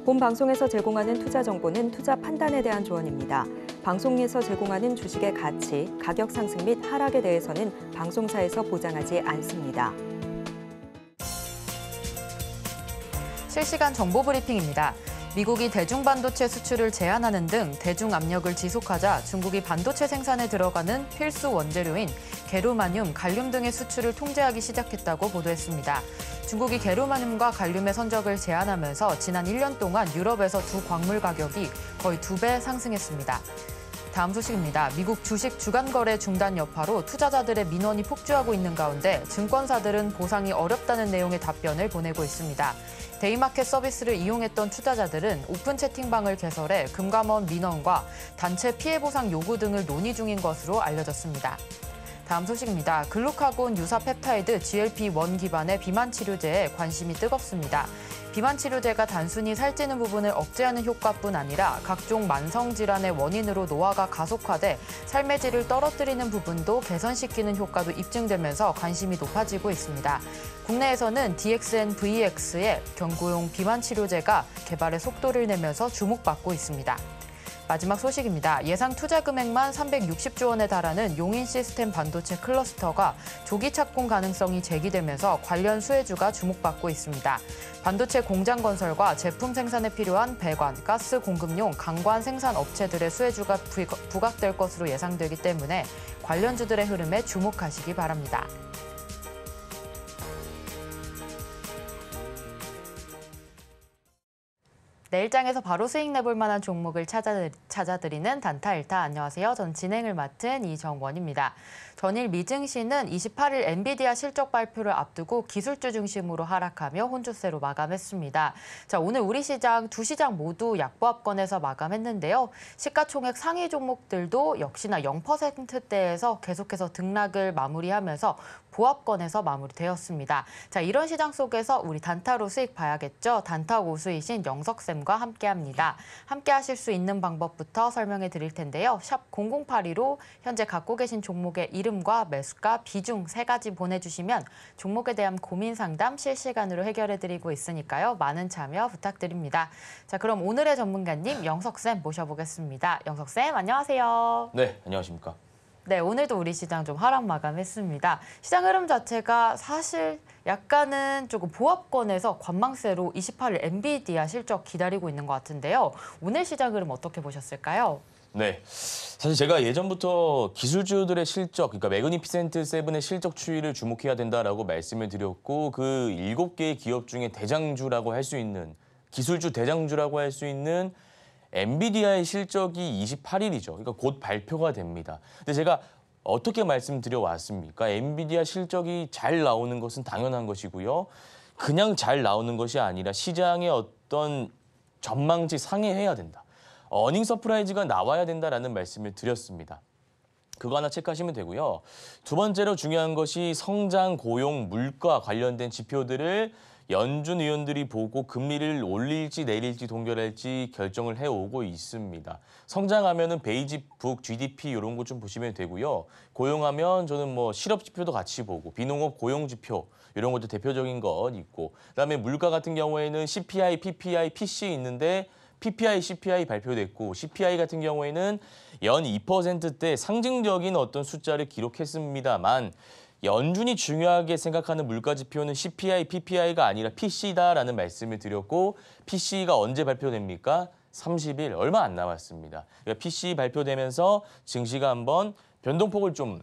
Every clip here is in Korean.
본 방송에서 제공하는 투자 정보는 투자 판단에 대한 조언입니다. 방송에서 제공하는 주식의 가치, 가격 상승 및 하락에 대해서는 방송사에서 보장하지 않습니다. 실시간 정보 브리핑입니다. 미국이 대중반도체 수출을 제한하는 등 대중 압력을 지속하자 중국이 반도체 생산에 들어가는 필수 원재료인 게르마늄, 갈륨 등의 수출을 통제하기 시작했다고 보도했습니다. 중국이 게르마늄과 갈륨의 선적을 제한하면서 지난 1년 동안 유럽에서 두 광물 가격이 거의 2배 상승했습니다. 다음 소식입니다. 미국 주식 주간 거래 중단 여파로 투자자들의 민원이 폭주하고 있는 가운데 증권사들은 보상이 어렵다는 내용의 답변을 보내고 있습니다. 데이마켓 서비스를 이용했던 투자자들은 오픈 채팅방을 개설해 금감원 민원과 단체 피해 보상 요구 등을 논의 중인 것으로 알려졌습니다. 다음 소식입니다. 글루카곤 유사 펩타이드 GLP-1 기반의 비만 치료제에 관심이 뜨겁습니다. 비만 치료제가 단순히 살찌는 부분을 억제하는 효과뿐 아니라 각종 만성 질환의 원인으로 노화가 가속화돼 삶의 질을 떨어뜨리는 부분도 개선시키는 효과도 입증되면서 관심이 높아지고 있습니다. 국내에서는 DXNVX의 경구용 비만 치료제가 개발의 속도를 내면서 주목받고 있습니다. 마지막 소식입니다. 예상 투자 금액만 360조 원에 달하는 용인 시스템 반도체 클러스터가 조기 착공 가능성이 제기되면서 관련 수혜주가 주목받고 있습니다. 반도체 공장 건설과 제품 생산에 필요한 배관, 가스 공급용 강관 생산 업체들의 수혜주가 부각될 것으로 예상되기 때문에 관련주들의 흐름에 주목하시기 바랍니다. 내일장에서 바로 수익 내볼 만한 종목을 찾아드리는 단타일타. 안녕하세요. 전 진행을 맡은 이정원입니다. 전일 미증시는 28일 엔비디아 실적 발표를 앞두고 기술주 중심으로 하락하며 혼조세로 마감했습니다. 자, 오늘 우리 시장 두 시장 모두 약보합권에서 마감했는데요. 시가총액 상위 종목들도 역시나 0%대에서 계속해서 등락을 마무리하면서 보합권에서 마무리되었습니다. 자, 이런 시장 속에서 우리 단타로 수익 봐야겠죠. 단타 고수이신 영석쌤과 함께합니다. 함께 하실 수 있는 방법부터 설명해 드릴 텐데요. 샵 0082로 현재 갖고 계신 종목의 이름과 매수가, 비중 3가지 보내주시면 종목에 대한 고민 상담 실시간으로 해결해 드리고 있으니까요. 많은 참여 부탁드립니다. 자, 그럼 오늘의 전문가님 영석쌤 모셔보겠습니다. 영석쌤 안녕하세요. 네, 안녕하십니까. 네, 오늘도 우리 시장 좀 하락 마감했습니다. 시장 흐름 자체가 사실 약간은 조금 보합권에서 관망세로 28일 엔비디아 실적 기다리고 있는 것 같은데요. 오늘 시장 흐름 어떻게 보셨을까요? 네, 사실 제가 예전부터 기술주들의 실적, 그러니까 매그니피센트 세븐의 실적 추이를 주목해야 된다라고 말씀을 드렸고 그 7개의 기업 중에 대장주라고 할 수 있는, 기술주 대장주라고 할 수 있는 엔비디아의 실적이 28일이죠. 그러니까 곧 발표가 됩니다. 근데 제가 어떻게 말씀드려 왔습니까? 엔비디아 실적이 잘 나오는 것은 당연한 것이고요. 그냥 잘 나오는 것이 아니라 시장의 어떤 전망치 상회해야 된다. 어닝 서프라이즈가 나와야 된다라는 말씀을 드렸습니다. 그거 하나 체크하시면 되고요. 두 번째로 중요한 것이 성장, 고용, 물가 관련된 지표들을 연준 의원들이 보고 금리를 올릴지 내릴지 동결할지 결정을 해오고 있습니다. 성장하면은 베이직북, GDP 이런 거 좀 보시면 되고요. 고용하면 저는 뭐 실업 지표도 같이 보고 비농업 고용 지표 이런 것도 대표적인 것 있고 그다음에 물가 같은 경우에는 CPI, PPI, PC 있는데 PPI, CPI 발표됐고 CPI 같은 경우에는 연 2%대 상징적인 어떤 숫자를 기록했습니다만 연준이 중요하게 생각하는 물가 지표는 CPI, PPI가 아니라 PC다라는 말씀을 드렸고 PC가 언제 발표됩니까? 30일, 얼마 안 남았습니다. 그러니까 PC 발표되면서 증시가 한번 변동폭을 좀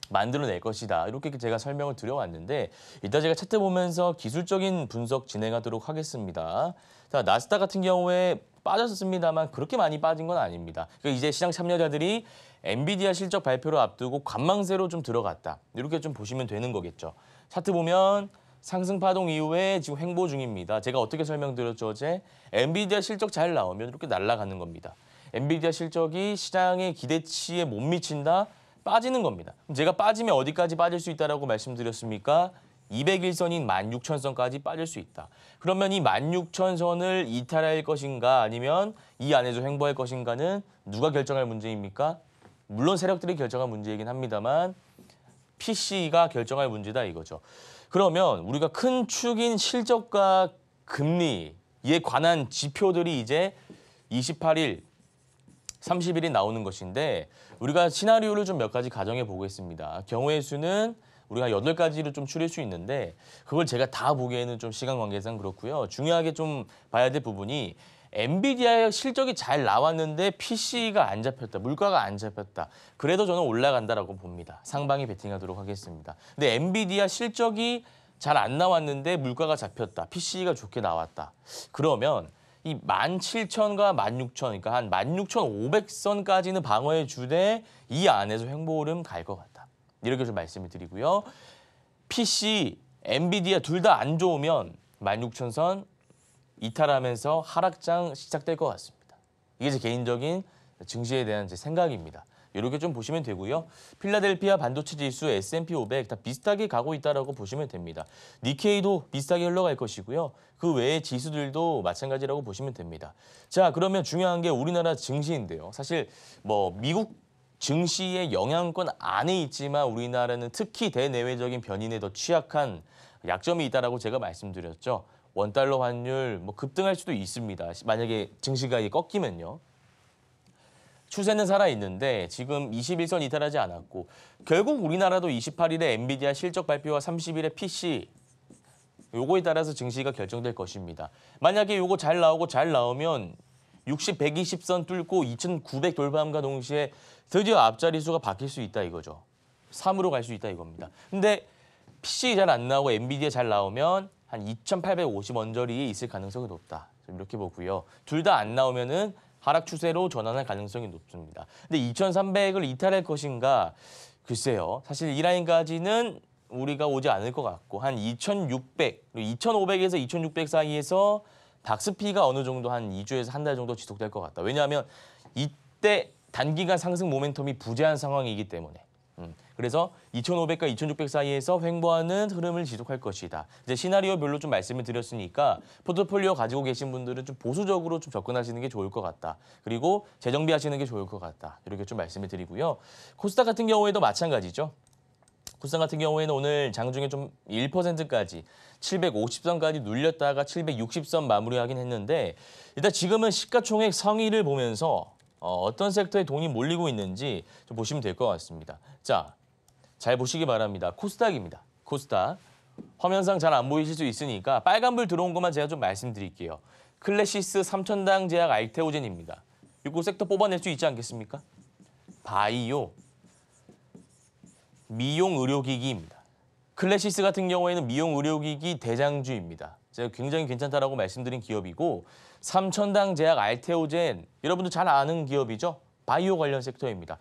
만들어낼 것이다. 이렇게 제가 설명을 드려왔는데 이따 제가 차트 보면서 기술적인 분석 진행하도록 하겠습니다. 자, 나스닥 같은 경우에 빠졌습니다만 그렇게 많이 빠진 건 아닙니다. 그러니까 이제 시장 참여자들이 엔비디아 실적 발표를 앞두고 관망세로 좀 들어갔다. 이렇게 좀 보시면 되는 거겠죠. 차트 보면 상승 파동 이후에 지금 횡보 중입니다. 제가 어떻게 설명드렸죠 어제? 엔비디아 실적 잘 나오면 이렇게 날아가는 겁니다. 엔비디아 실적이 시장의 기대치에 못 미친다? 빠지는 겁니다. 그럼 제가 빠지면 어디까지 빠질 수 있다라고 말씀드렸습니까? 200일선인 16,000선까지 빠질 수 있다. 그러면 이 16,000선을 이탈할 것인가 아니면 이 안에서 횡보할 것인가는 누가 결정할 문제입니까? 물론 세력들이 결정할 문제이긴 합니다만 PC가 결정할 문제다 이거죠. 그러면 우리가 큰 축인 실적과 금리 이에 관한 지표들이 이제 28일, 30일이 나오는 것인데 우리가 시나리오를 좀 몇 가지 가정해 보겠습니다. 경우의 수는 우리가 8가지로 좀 추릴 수 있는데 그걸 제가 다 보기에는 좀 시간 관계상 그렇고요. 중요하게 좀 봐야 될 부분이 엔비디아의 실적이 잘 나왔는데 PC가 안 잡혔다, 물가가 안 잡혔다. 그래도 저는 올라간다라고 봅니다. 상방에 베팅하도록 하겠습니다. 근데 엔비디아 실적이 잘 안 나왔는데 물가가 잡혔다, PC가 좋게 나왔다. 그러면 이 17,000과 16,000, 그러니까 한 16,500선까지는 방어해 주되 이 안에서 횡보 흐름 갈 것 같다. 이렇게 좀 말씀을 드리고요. PC, 엔비디아 둘 다 안 좋으면 16,000선 이탈하면서 하락장 시작될 것 같습니다. 이게 제 개인적인 증시에 대한 제 생각입니다. 이렇게 좀 보시면 되고요. 필라델피아 반도체 지수, S&P 500 다 비슷하게 가고 있다라고 보시면 됩니다. 니케이도 비슷하게 흘러갈 것이고요. 그 외의 지수들도 마찬가지라고 보시면 됩니다. 자, 그러면 중요한 게 우리나라 증시인데요. 사실 뭐 미국 증시의 영향권 안에 있지만 우리나라는 특히 대내외적인 변인에 더 취약한 약점이 있다라고 제가 말씀드렸죠. 원달러 환율 뭐 급등할 수도 있습니다. 만약에 증시가 꺾이면요. 추세는 살아있는데 지금 21선 이탈하지 않았고 결국 우리나라도 28일에 엔비디아 실적 발표와 30일에 PC 요거에 따라서 증시가 결정될 것입니다. 만약에 요거 잘 나오면 60, 120선 뚫고 2,900 돌파함과 동시에 드디어 앞자리수가 바뀔 수 있다 이거죠. 3으로 갈 수 있다 이겁니다. 근데 PC 잘 안 나오고 엔비디아 잘 나오면 한 2,850 언저리에 있을 가능성이 높다. 이렇게 보고요. 둘 다 안 나오면은 하락 추세로 전환할 가능성이 높습니다. 근데 2,300을 이탈할 것인가? 글쎄요. 사실 이 라인까지는 우리가 오지 않을 것 같고 한 2,600, 2,500에서 2,600 사이에서 닥스피가 어느 정도 한 2주에서 한 달 정도 지속될 것 같다. 왜냐하면 이때 단기간 상승 모멘텀이 부재한 상황이기 때문에. 그래서 2,500과 2,600 사이에서 횡보하는 흐름을 지속할 것이다. 이제 시나리오별로 좀 말씀을 드렸으니까 포트폴리오 가지고 계신 분들은 좀 보수적으로 좀 접근하시는 게 좋을 것 같다. 그리고 재정비하시는 게 좋을 것 같다. 이렇게 좀 말씀을 드리고요. 코스닥 같은 경우에도 마찬가지죠. 코스닥 같은 경우에는 오늘 장중에 좀 1%까지 750선까지 눌렸다가 760선 마무리하긴 했는데 일단 지금은 시가총액 상위를 보면서 어떤 섹터에 돈이 몰리고 있는지 좀 보시면 될 것 같습니다. 자, 잘 보시기 바랍니다. 코스닥입니다. 코스닥. 화면상 잘 안 보이실 수 있으니까 빨간불 들어온 것만 제가 좀 말씀드릴게요. 클래시스, 삼천당 제약, 알테오젠입니다. 이거 섹터 뽑아낼 수 있지 않겠습니까? 바이오, 미용 의료기기입니다. 클래시스 같은 경우에는 미용 의료기기 대장주입니다. 제가 굉장히 괜찮다라고 말씀드린 기업이고 삼천당 제약, 알테오젠 여러분도 잘 아는 기업이죠? 바이오 관련 섹터입니다.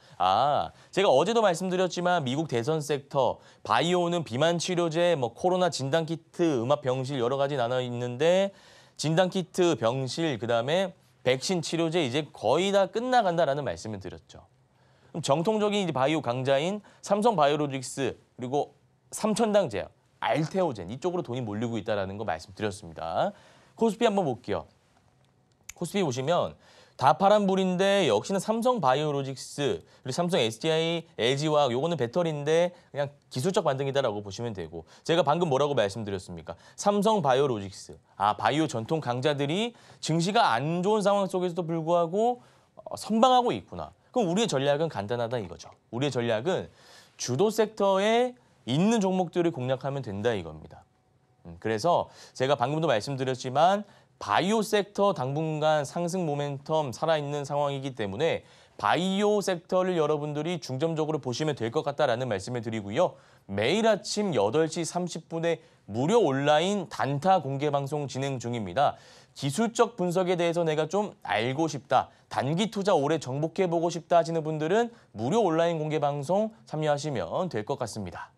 제가 어제도 말씀드렸지만 미국 대선 섹터 바이오는 비만 치료제, 뭐 코로나 진단키트, 음압 병실 여러 가지 나눠 있는데 진단키트, 병실, 그다음에 백신 치료제 이제 거의 다 끝나간다라는 말씀을 드렸죠. 그럼 정통적인 이제 바이오 강자인 삼성바이오로직스 그리고 삼천당 제약, 알테오젠 이쪽으로 돈이 몰리고 있다는 거 말씀드렸습니다. 코스피 한번 볼게요. 코스피 보시면 다 파란불인데 역시나 삼성바이오로직스 그리고 삼성 SDI, LG화학 요거는 배터리인데 그냥 기술적 반등이다라고 보시면 되고 제가 방금 뭐라고 말씀드렸습니까? 삼성바이오로직스, 바이오 전통 강자들이 증시가 안 좋은 상황 속에서도 불구하고 선방하고 있구나. 그럼 우리의 전략은 간단하다 이거죠. 우리의 전략은 주도 섹터에 있는 종목들을 공략하면 된다 이겁니다. 그래서 제가 방금도 말씀드렸지만 바이오 섹터 당분간 상승 모멘텀 살아있는 상황이기 때문에 바이오 섹터를 여러분들이 중점적으로 보시면 될 것 같다라는 말씀을 드리고요. 매일 아침 8시 30분에 무료 온라인 단타 공개 방송 진행 중입니다. 기술적 분석에 대해서 내가 좀 알고 싶다, 단기 투자 오래 정복해보고 싶다 하시는 분들은 무료 온라인 공개 방송 참여하시면 될 것 같습니다.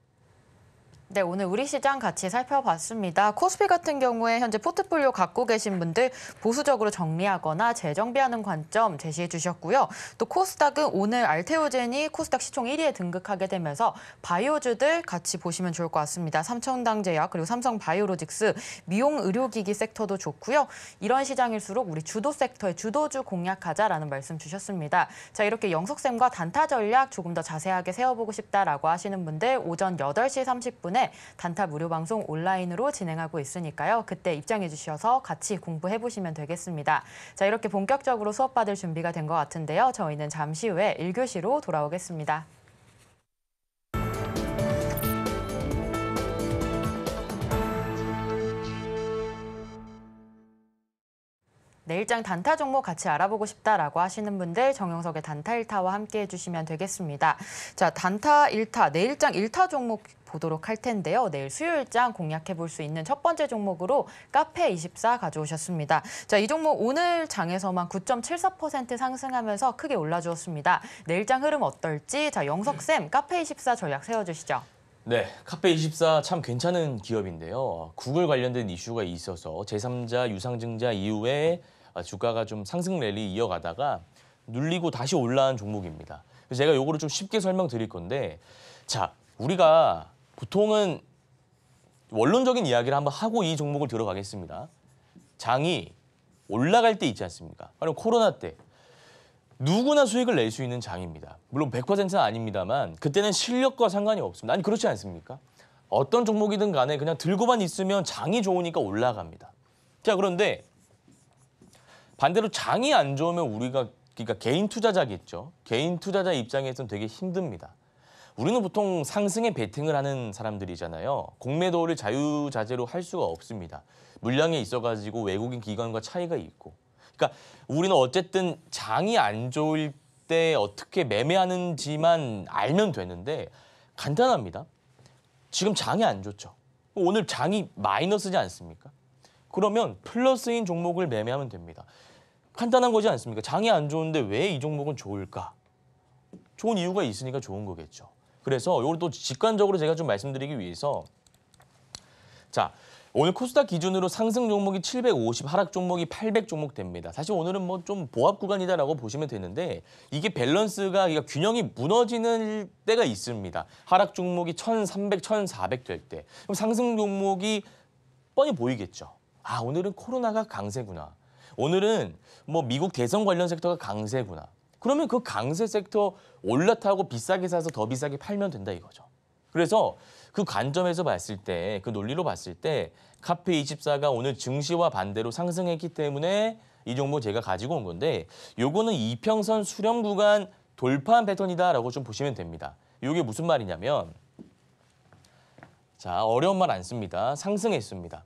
네, 오늘 우리 시장 같이 살펴봤습니다. 코스피 같은 경우에 현재 포트폴리오 갖고 계신 분들 보수적으로 정리하거나 재정비하는 관점 제시해 주셨고요. 또 코스닥은 오늘 알테오젠이 코스닥 시총 1위에 등극하게 되면서 바이오주들 같이 보시면 좋을 것 같습니다. 삼천당 제약 그리고 삼성바이오로직스, 미용 의료기기 섹터도 좋고요. 이런 시장일수록 우리 주도 섹터의 주도주 공략하자라는 말씀 주셨습니다. 자, 이렇게 영석쌤과 단타 전략 조금 더 자세하게 세워보고 싶다라고 하시는 분들 오전 8시 30분에 때문에 단타 무료 방송 온라인으로 진행하고 있으니까요. 그때 입장해 주셔서 같이 공부해 보시면 되겠습니다. 자, 이렇게 본격적으로 수업 받을 준비가 된 것 같은데요. 저희는 잠시 후에 1교시로 돌아오겠습니다. 내일장 단타 종목 같이 알아보고 싶다라고 하시는 분들 정영석의 단타 1타와 함께 해주시면 되겠습니다. 자, 단타 1타, 내일장 1타 종목 보도록 할 텐데요. 내일 수요일장 공략해 볼 수 있는 첫 번째 종목으로 카페24 가져오셨습니다. 자, 이 종목 오늘 장에서만 9.74% 상승하면서 크게 올라주었습니다. 내일장 흐름 어떨지 자, 영석쌤 카페24 전략 세워주시죠. 네, 카페24 참 괜찮은 기업인데요. 구글 관련된 이슈가 있어서 제3자 유상증자 이후에 주가가 좀 상승 랠리 이어가다가 눌리고 다시 올라온 종목입니다. 그래서 제가 요거를 좀 쉽게 설명드릴 건데, 자, 우리가 보통은 원론적인 이야기를 한번 하고 이 종목을 들어가겠습니다. 장이 올라갈 때 있지 않습니까? 바로 코로나 때 누구나 수익을 낼 수 있는 장입니다. 물론 100%는 아닙니다만 그때는 실력과 상관이 없습니다. 아니 그렇지 않습니까? 어떤 종목이든 간에 그냥 들고만 있으면 장이 좋으니까 올라갑니다. 자, 그런데 반대로 장이 안 좋으면 우리가 그러니까 개인 투자자겠죠. 개인 투자자 입장에서는 되게 힘듭니다. 우리는 보통 상승에 베팅을 하는 사람들이잖아요. 공매도를 자유자재로 할 수가 없습니다. 물량에 있어가지고 외국인 기관과 차이가 있고. 그러니까 우리는 어쨌든 장이 안 좋을 때 어떻게 매매하는지만 알면 되는데 간단합니다. 지금 장이 안 좋죠. 오늘 장이 마이너스지 않습니까? 그러면 플러스인 종목을 매매하면 됩니다. 간단한 거지 않습니까? 장이 안 좋은데 왜 이 종목은 좋을까? 좋은 이유가 있으니까 좋은 거겠죠. 그래서 이걸 또 직관적으로 제가 좀 말씀드리기 위해서 자, 오늘 코스닥 기준으로 상승 종목이 750, 하락 종목이 800 종목 됩니다. 사실 오늘은 뭐 좀 보합 구간이다라고 보시면 되는데 이게 밸런스가 그러니까 균형이 무너지는 때가 있습니다. 하락 종목이 1,300, 1,400 될 때. 그럼 상승 종목이 뻔히 보이겠죠. 아, 오늘은 코로나가 강세구나. 오늘은 뭐 미국 대선 관련 섹터가 강세구나. 그러면 그 강세 섹터 올라타고 비싸게 사서 더 비싸게 팔면 된다 이거죠. 그래서 그 관점에서 봤을 때, 그 논리로 봤을 때 카페24가 오늘 증시와 반대로 상승했기 때문에 이 종목 제가 가지고 온 건데 요거는 이평선 수렴 구간 돌파한 패턴이다라고 좀 보시면 됩니다. 이게 무슨 말이냐면 자, 어려운 말 안 씁니다. 상승했습니다.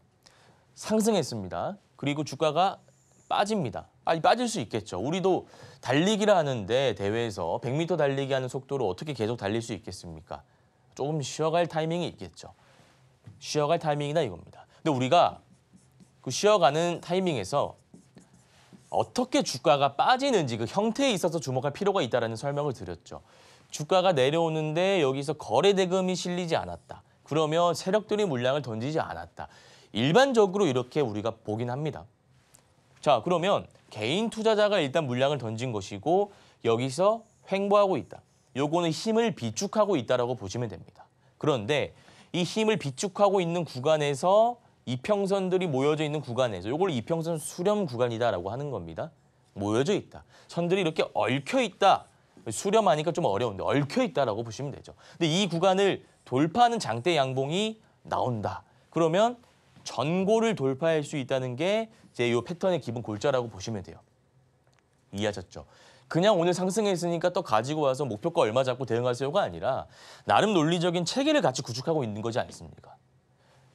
상승했습니다. 그리고 주가가 빠집니다. 아니, 빠질 수 있겠죠. 우리도 달리기를 하는데 대회에서 100m 달리기 하는 속도로 어떻게 계속 달릴 수 있겠습니까? 조금 쉬어갈 타이밍이 있겠죠. 쉬어갈 타이밍이다 이겁니다. 근데 우리가 그 쉬어가는 타이밍에서 어떻게 주가가 빠지는지 그 형태에 있어서 주목할 필요가 있다는 설명을 드렸죠. 주가가 내려오는데 여기서 거래 대금이 실리지 않았다. 그러면 세력들이 물량을 던지지 않았다. 일반적으로 이렇게 우리가 보긴 합니다. 자, 그러면 개인 투자자가 일단 물량을 던진 것이고 여기서 횡보하고 있다. 요거는 힘을 비축하고 있다라고 보시면 됩니다. 그런데 이 힘을 비축하고 있는 구간에서 이평선들이 모여져 있는 구간에서 요걸 이평선 수렴 구간이다라고 하는 겁니다. 모여져 있다. 선들이 이렇게 얽혀 있다. 수렴하니까 좀 어려운데 얽혀 있다라고 보시면 되죠. 근데 이 구간을 돌파하는 장대 양봉이 나온다. 그러면 전고를 돌파할 수 있다는 게 이제 이 패턴의 기본 골자라고 보시면 돼요. 이해하셨죠? 그냥 오늘 상승했으니까 또 가지고 와서 목표가 얼마 잡고 대응하세요가 아니라 나름 논리적인 체계를 같이 구축하고 있는 거지 않습니까?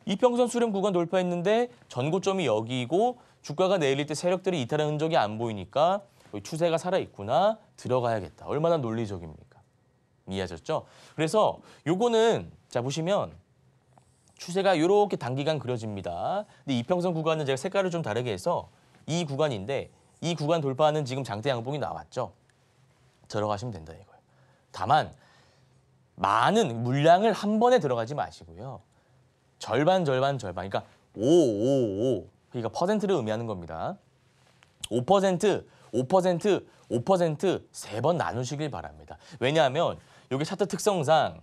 이평선 수렴 구간 돌파했는데 전고점이 여기고 주가가 내릴 때 세력들이 이탈한 흔적이 안 보이니까 추세가 살아있구나, 들어가야겠다. 얼마나 논리적입니까? 이해하셨죠? 그래서 요거는 자 보시면 추세가 이렇게 단기간 그려집니다. 근데 이평선 구간은 제가 색깔을 좀 다르게 해서 이 구간인데 이 구간 돌파하는 지금 장대 양봉이 나왔죠. 들어가시면 된다 이거예요. 다만 많은 물량을 한 번에 들어가지 마시고요. 절반. 그러니까 5. 그러니까 퍼센트를 의미하는 겁니다. 5%, 5% 세 번 나누시길 바랍니다. 왜냐하면 여기 차트 특성상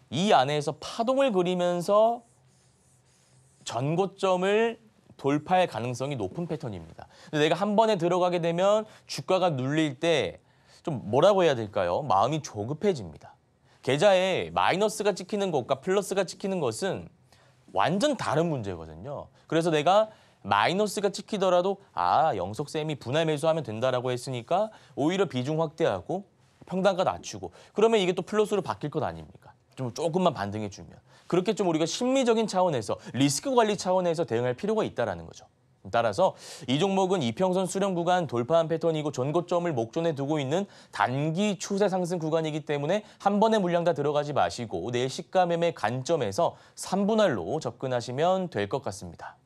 이 안에서 파동을 그리면서 전고점을 돌파할 가능성이 높은 패턴입니다. 근데 내가 한 번에 들어가게 되면 주가가 눌릴 때 좀 뭐라고 해야 될까요? 마음이 조급해집니다. 계좌에 마이너스가 찍히는 것과 플러스가 찍히는 것은 완전 다른 문제거든요. 그래서 내가 마이너스가 찍히더라도 영석쌤이 분할 매수하면 된다라고 했으니까 오히려 비중 확대하고 평단가 낮추고 그러면 이게 또 플러스로 바뀔 것 아닙니까? 좀 조금만 반등해 주면. 그렇게 좀 우리가 심리적인 차원에서 리스크 관리 차원에서 대응할 필요가 있다라는 거죠. 따라서 이 종목은 이평선 수렴 구간 돌파한 패턴이고 전고점을 목전에 두고 있는 단기 추세 상승 구간이기 때문에 한 번에 물량 다 들어가지 마시고 내일 시가 매매 관점에서 3분할로 접근하시면 될 것 같습니다.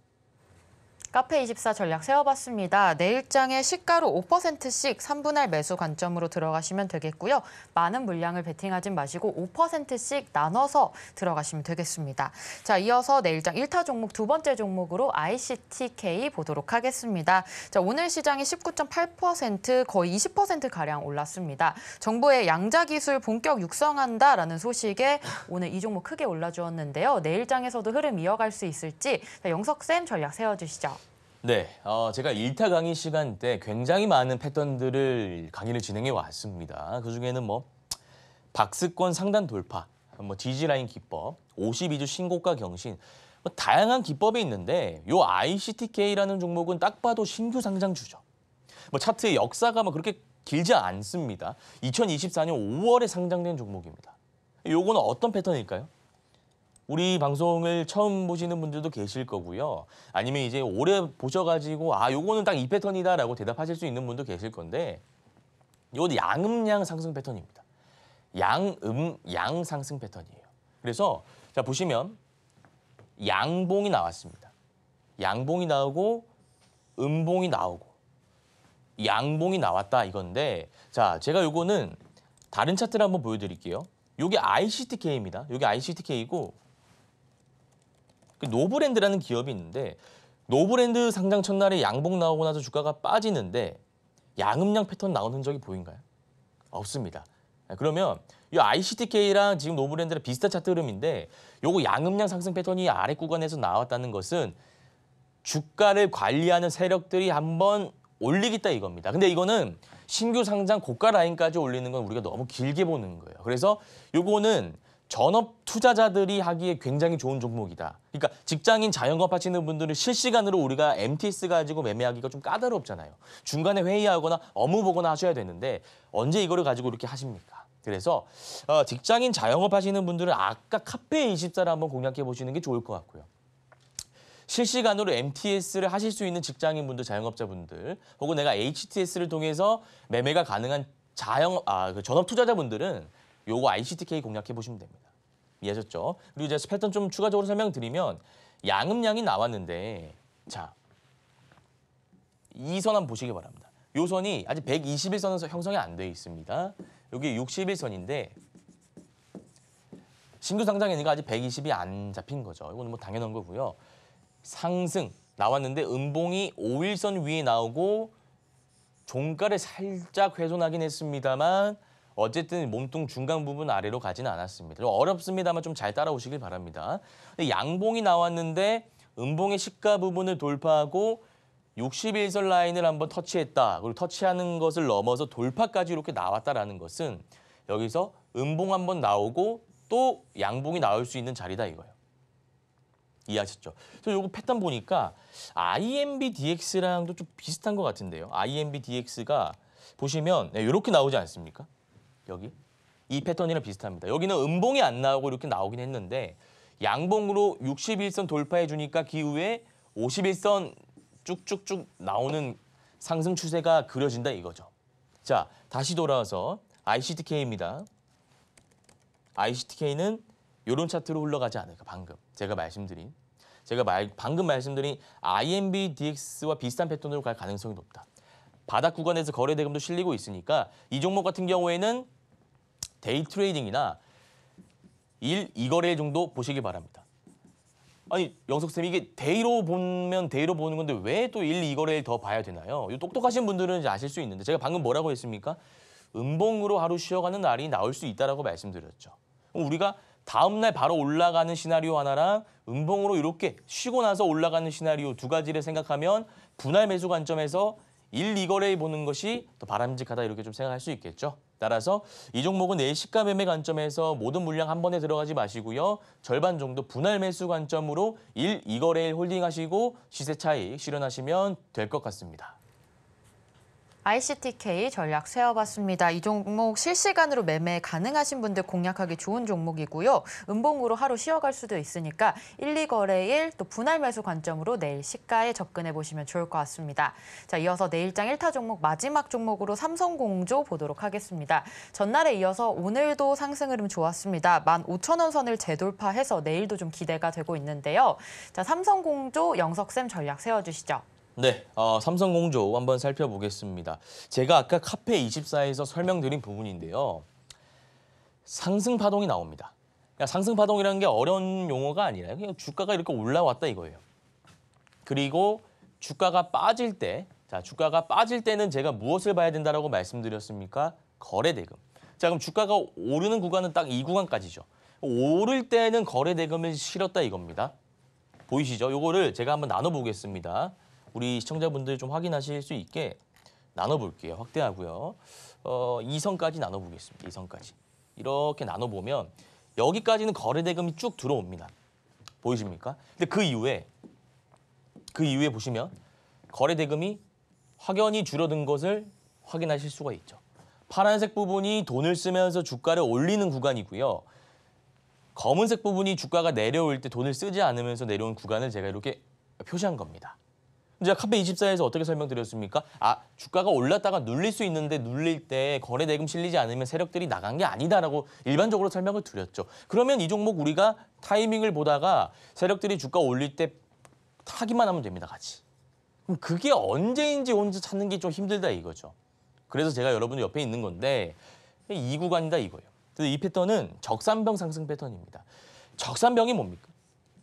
카페24 전략 세워봤습니다. 내일장에 시가로 5%씩 3분할 매수 관점으로 들어가시면 되겠고요. 많은 물량을 베팅하지 마시고 5%씩 나눠서 들어가시면 되겠습니다. 자, 이어서 내일장 1타 종목 두 번째 종목으로 ICTK 보도록 하겠습니다. 자, 오늘 시장이 19.8% 거의 20%가량 올랐습니다. 정부의 양자기술 본격 육성한다라는 소식에 오늘 이 종목 크게 올라주었는데요. 내일장에서도 흐름 이어갈 수 있을지 영석쌤 전략 세워주시죠. 네, 제가 1타 강의 시간 때 굉장히 많은 패턴들을 강의를 진행해 왔습니다. 그중에는 박스권 상단 돌파, 지지라인 기법, 52주 신고가 경신, 다양한 기법이 있는데 요 ICTK라는 종목은 딱 봐도 신규 상장주죠. 차트의 역사가 그렇게 길지 않습니다. 2024년 5월에 상장된 종목입니다. 요거는 어떤 패턴일까요? 우리 방송을 처음 보시는 분들도 계실 거고요. 아니면 이제 오래 보셔가지고 요거는 딱 이 패턴이다라고 대답하실 수 있는 분도 계실 건데 이것도 양음양 상승 패턴입니다. 양음양 상승 패턴이에요. 그래서 자 보시면 양봉이 나왔습니다. 양봉이 나오고 음봉이 나오고 양봉이 나왔다 이건데 자 제가 요거는 다른 차트를 한번 보여드릴게요. 요게 ICTK입니다. 요게 ICTK이고 노브랜드라는 기업이 있는데 노브랜드 상장 첫날에 양봉 나오고 나서 주가가 빠지는데 양음양 패턴 나온 흔적이 보인가요? 없습니다. 그러면 이 ICTK랑 지금 노브랜드랑 비슷한 차트 흐름인데 요거 양음양 상승 패턴이 아래 구간에서 나왔다는 것은 주가를 관리하는 세력들이 한번 올리겠다 이겁니다. 근데 이거는 신규 상장 고가 라인까지 올리는 건 우리가 너무 길게 보는 거예요. 그래서 요거는 전업 투자자들이 하기에 굉장히 좋은 종목이다. 그러니까 직장인 자영업 하시는 분들은 실시간으로 우리가 MTS 가지고 매매하기가 좀 까다롭잖아요. 중간에 회의하거나 업무 보거나 하셔야 되는데 언제 이거를 가지고 이렇게 하십니까? 그래서 직장인 자영업 하시는 분들은 아까 카페24를 한번 공략해 보시는 게 좋을 것 같고요. 실시간으로 MTS를 하실 수 있는 직장인분들, 자영업자분들 혹은 내가 HTS를 통해서 매매가 가능한 전업 투자자분들은 요거 ICTK 공략해 보시면 됩니다. 이해하셨죠? 그리고 이제 패턴 좀 추가적으로 설명드리면 양음양이 나왔는데 자, 이 선 한번 보시기 바랍니다. 요 선이 아직 121선은 형성이 안 돼 있습니다. 여기 61선인데 신규 상장이니까 아직 120이 안 잡힌 거죠. 이거는 당연한 거고요. 상승 나왔는데 음봉이 5일선 위에 나오고 종가를 살짝 훼손하긴 했습니다만 어쨌든 몸통 중간 부분 아래로 가지는 않았습니다. 어렵습니다만 좀 잘 따라오시길 바랍니다. 양봉이 나왔는데 음봉의 시가 부분을 돌파하고 61선 라인을 한번 터치했다. 그리고 터치하는 것을 넘어서 돌파까지 이렇게 나왔다라는 것은 여기서 음봉 한번 나오고 또 양봉이 나올 수 있는 자리다 이거예요. 이해하셨죠? 그래서 요거 패턴 보니까 IMBDX랑도 좀 비슷한 것 같은데요. IMBDX가 보시면 이렇게 나오지 않습니까? 여기 이 패턴이랑 비슷합니다. 여기는 음봉이 안 나오고 이렇게 나오긴 했는데 양봉으로 61선 돌파해 주니까 기후에 51선 쭉쭉쭉 나오는 상승 추세가 그려진다 이거죠. 자, 다시 돌아와서 ICTK입니다. ICTK는 이런 차트로 흘러가지 않을까 방금 방금 말씀드린 IMBDX와 비슷한 패턴으로 갈 가능성이 높다. 바닥 구간에서 거래 대금도 실리고 있으니까 이 종목 같은 경우에는 데이 트레이딩이나 1, 2거래일 정도 보시기 바랍니다. 아니 영석쌤 이게 데이로 보면 데이로 보는 건데 왜 또 1, 2거래일 더 봐야 되나요? 똑똑하신 분들은 이제 아실 수 있는데 제가 방금 뭐라고 했습니까? 음봉으로 하루 쉬어가는 날이 나올 수 있다라고 말씀드렸죠. 우리가 다음 날 바로 올라가는 시나리오 하나랑 음봉으로 이렇게 쉬고 나서 올라가는 시나리오 두 가지를 생각하면 분할 매수 관점에서 1, 2거래일 보는 것이 더 바람직하다 이렇게 좀 생각할 수 있겠죠. 따라서 이 종목은 내일 시가 매매 관점에서 모든 물량 한 번에 들어가지 마시고요. 절반 정도 분할 매수 관점으로 1, 2거래일 홀딩하시고 시세 차익 실현하시면 될 것 같습니다. ICTK 전략 세워봤습니다. 이 종목 실시간으로 매매 가능하신 분들 공략하기 좋은 종목이고요. 음봉으로 하루 쉬어갈 수도 있으니까 1, 2거래일 또 분할 매수 관점으로 내일 시가에 접근해 보시면 좋을 것 같습니다. 자, 이어서 내일장 1타 종목 마지막 종목으로 삼성공조 보도록 하겠습니다. 전날에 이어서 오늘도 상승 흐름 좋았습니다. 15,000원 선을 재돌파해서 내일도 좀 기대가 되고 있는데요. 자, 삼성공조 영석쌤 전략 세워주시죠. 네, 삼성공조 한번 살펴보겠습니다. 제가 아까 카페24에서 설명드린 부분인데요. 상승 파동이 나옵니다. 그러니까 상승 파동이라는 게 어려운 용어가 아니라 그냥 주가가 이렇게 올라왔다 이거예요. 그리고 주가가 빠질 때, 자, 주가가 빠질 때는 제가 무엇을 봐야 된다라고 말씀드렸습니까? 거래대금. 자, 그럼 주가가 오르는 구간은 딱 이 구간까지죠. 오를 때는 거래대금을 실었다 이겁니다. 보이시죠? 요거를 제가 한번 나눠보겠습니다. 우리 시청자분들 좀 확인하실 수 있게 나눠볼게요. 확대하고요. 2선까지 나눠보겠습니다. 2선까지. 이렇게 나눠보면 여기까지는 거래대금이 쭉 들어옵니다. 보이십니까? 근데 그 이후에 보시면 거래대금이 확연히 줄어든 것을 확인하실 수가 있죠. 파란색 부분이 돈을 쓰면서 주가를 올리는 구간이고요. 검은색 부분이 주가가 내려올 때 돈을 쓰지 않으면서 내려온 구간을 제가 이렇게 표시한 겁니다. 제가 카페24에서 어떻게 설명드렸습니까? 주가가 올랐다가 눌릴 수 있는데 눌릴 때 거래대금 실리지 않으면 세력들이 나간 게 아니다라고 일반적으로 설명을 드렸죠. 그러면 이 종목 우리가 타이밍을 보다가 세력들이 주가 올릴 때 타기만 하면 됩니다, 같이. 그럼 그게 언제인지 찾는 게 좀 힘들다 이거죠. 그래서 제가 여러분들 옆에 있는 건데 이 구간이다 이거예요. 그래서 이 패턴은 적산병 상승 패턴입니다. 적산병이 뭡니까?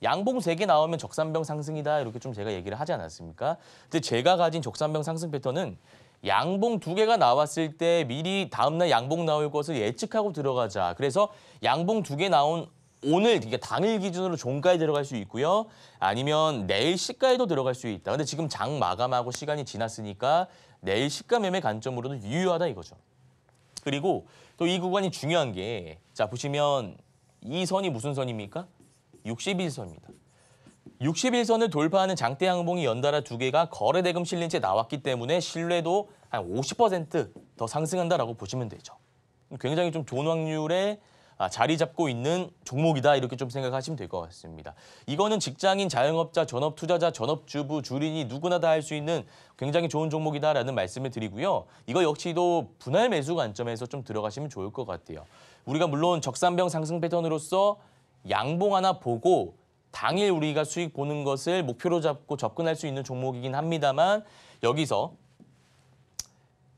양봉 3개 나오면 적산병 상승이다 이렇게 좀 제가 얘기를 하지 않았습니까? 근데 제가 가진 적산병 상승 패턴은 양봉 2개가 나왔을 때 미리 다음날 양봉 나올 것을 예측하고 들어가자. 그래서 양봉 2개 나온 오늘, 그러니까 당일 기준으로 종가에 들어갈 수 있고요. 아니면 내일 시가에도 들어갈 수 있다. 근데 지금 장 마감하고 시간이 지났으니까 내일 시가 매매 관점으로도 유효하다 이거죠. 그리고 또 이 구간이 중요한 게, 자 보시면 이 선이 무슨 선입니까? 61선입니다. 61선을 돌파하는 장대 양봉이 연달아 2개가 거래대금 실린 채 나왔기 때문에 신뢰도 한 50% 상승한다라고 보시면 되죠. 굉장히 좀 좋은 확률에 자리 잡고 있는 종목이다 이렇게 좀 생각하시면 될 것 같습니다. 이거는 직장인, 자영업자, 전업투자자, 전업주부, 주린이 누구나 다 할 수 있는 굉장히 좋은 종목이다라는 말씀을 드리고요. 이거 역시도 분할 매수 관점에서 좀 들어가시면 좋을 것 같아요. 우리가 물론 적산병 상승 패턴으로서 양봉 하나 보고 당일 우리가 수익 보는 것을 목표로 잡고 접근할 수 있는 종목이긴 합니다만 여기서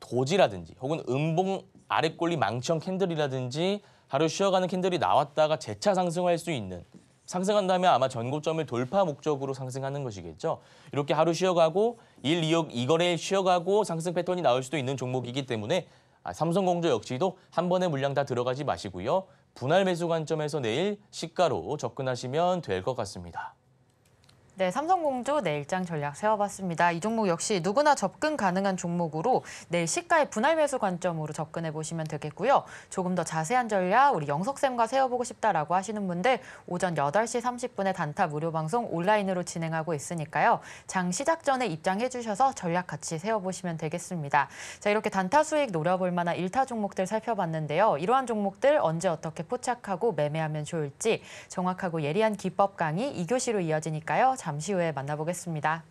도지라든지 혹은 음봉 아래 꼴리 망치형 캔들이라든지 하루 쉬어가는 캔들이 나왔다가 재차 상승할 수 있는, 상승한다면 아마 전고점을 돌파 목적으로 상승하는 것이겠죠. 이렇게 하루 쉬어가고 1, 2억 2거래일 쉬어가고 상승 패턴이 나올 수도 있는 종목이기 때문에 삼성공조 역시도 한 번에 물량 다 들어가지 마시고요. 분할 매수 관점에서 내일 시가로 접근하시면 될 것 같습니다. 네, 삼성공조 내일장 전략 세워봤습니다. 이 종목 역시 누구나 접근 가능한 종목으로 내일 시가의 분할 매수 관점으로 접근해 보시면 되겠고요. 조금 더 자세한 전략 우리 영석쌤과 세워보고 싶다라고 하시는 분들 오전 8시 30분에 단타 무료 방송 온라인으로 진행하고 있으니까요. 장 시작 전에 입장해 주셔서 전략 같이 세워보시면 되겠습니다. 자, 이렇게 단타 수익 노려볼 만한 1타 종목들 살펴봤는데요. 이러한 종목들 언제 어떻게 포착하고 매매하면 좋을지 정확하고 예리한 기법 강의 2교시로 이어지니까요. 잠시 후에 만나보겠습니다.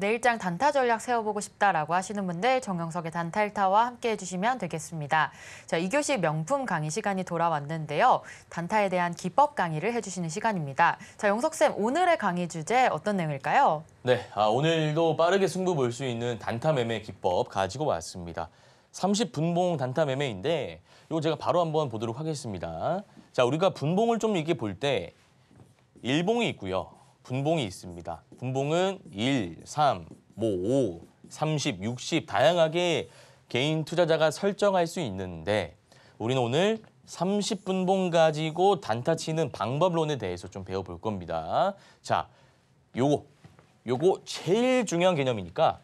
내일장 단타 전략 세워보고 싶다라고 하시는 분들 정영석의 단타일타와 함께 해주시면 되겠습니다. 자, 2교시 명품 강의 시간이 돌아왔는데요. 단타에 대한 기법 강의를 해주시는 시간입니다. 자, 영석쌤, 오늘의 강의 주제 어떤 내용일까요? 네, 오늘도 빠르게 승부 볼 수 있는 단타 매매 기법 가지고 왔습니다. 30분봉 단타 매매인데 이거 제가 바로 한번 보도록 하겠습니다. 자, 우리가 분봉을 좀 이렇게 볼 때 일봉이 있고요. 분봉이 있습니다. 분봉은 1, 3, 5, 30, 60 다양하게 개인 투자자가 설정할 수 있는데 우리는 오늘 30분봉 가지고 단타 치는 방법론에 대해서 좀 배워볼 겁니다. 자, 요거 제일 중요한 개념이니까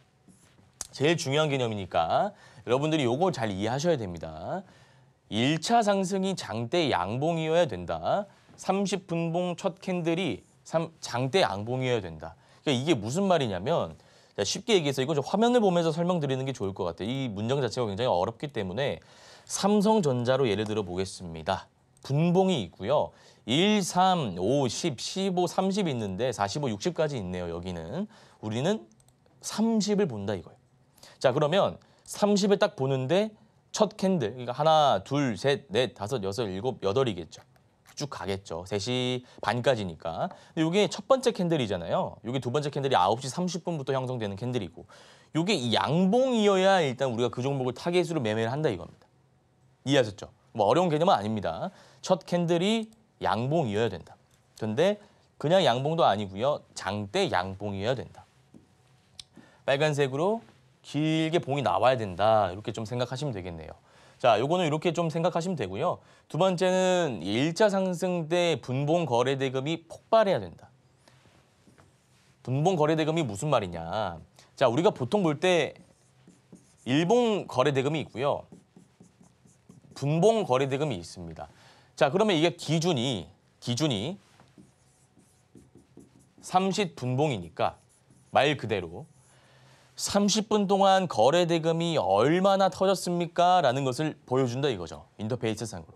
여러분들이 요거 잘 이해하셔야 됩니다. 1차 상승이 장대 양봉이어야 된다. 30분봉 첫 캔들이 장대 양봉이어야 된다. 그러니까 이게 무슨 말이냐면 쉽게 얘기해서 이거 좀 화면을 보면서 설명드리는 게 좋을 것 같아요. 이 문장 자체가 굉장히 어렵기 때문에 삼성전자로 예를 들어 보겠습니다. 분봉이 있고요. 1, 3, 5, 10, 15, 30 있는데 45, 60까지 있네요. 여기는. 우리는 30을 본다 이거예요. 자, 그러면 30을 딱 보는데 첫 캔들, 그러니까 하나, 둘, 셋, 넷, 다섯, 여섯, 일곱, 여덟이겠죠. 쭉 가겠죠. 3시 반까지니까. 근데 이게 첫 번째 캔들이잖아요. 이게 두 번째 캔들이 9시 30분부터 형성되는 캔들이고 이게 양봉이어야 일단 우리가 그 종목을 타겟으로 매매를 한다 이겁니다. 이해하셨죠? 뭐 어려운 개념은 아닙니다. 첫 캔들이 양봉이어야 된다. 그런데 그냥 양봉도 아니고요. 장대 양봉이어야 된다. 빨간색으로 길게 봉이 나와야 된다. 이렇게 좀 생각하시면 되겠네요. 자, 요거는 이렇게 좀 생각하시면 되고요. 두 번째는 1차 상승 때 분봉 거래 대금이 폭발해야 된다. 분봉 거래 대금이 무슨 말이냐. 자, 우리가 보통 볼 때 일봉 거래 대금이 있고요. 분봉 거래 대금이 있습니다. 자, 그러면 이게 기준이 30분봉이니까 말 그대로 30분 동안 거래 대금이 얼마나 터졌습니까? 라는 것을 보여준다 이거죠. 인터페이스 상으로.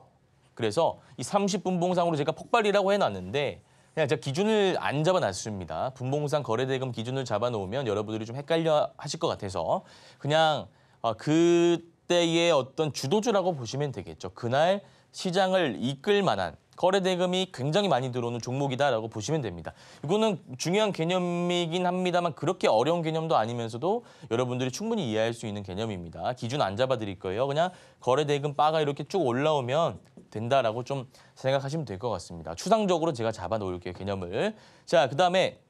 그래서 이 30분 봉상으로 제가 폭발이라고 해놨는데 그냥 제가 기준을 안 잡아놨습니다. 분봉상 거래 대금 기준을 잡아놓으면 여러분들이 좀 헷갈려 하실 것 같아서 그냥 그때의 어떤 주도주라고 보시면 되겠죠. 그날 시장을 이끌 만한 거래 대금이 굉장히 많이 들어오는 종목이다라고 보시면 됩니다. 이거는 중요한 개념이긴 합니다만 그렇게 어려운 개념도 아니면서도 여러분들이 충분히 이해할 수 있는 개념입니다. 기준 안 잡아드릴 거예요. 그냥 거래 대금 바가 이렇게 쭉 올라오면 된다라고 좀 생각하시면 될 것 같습니다. 추상적으로 제가 잡아놓을게요, 개념을. 자, 그다음에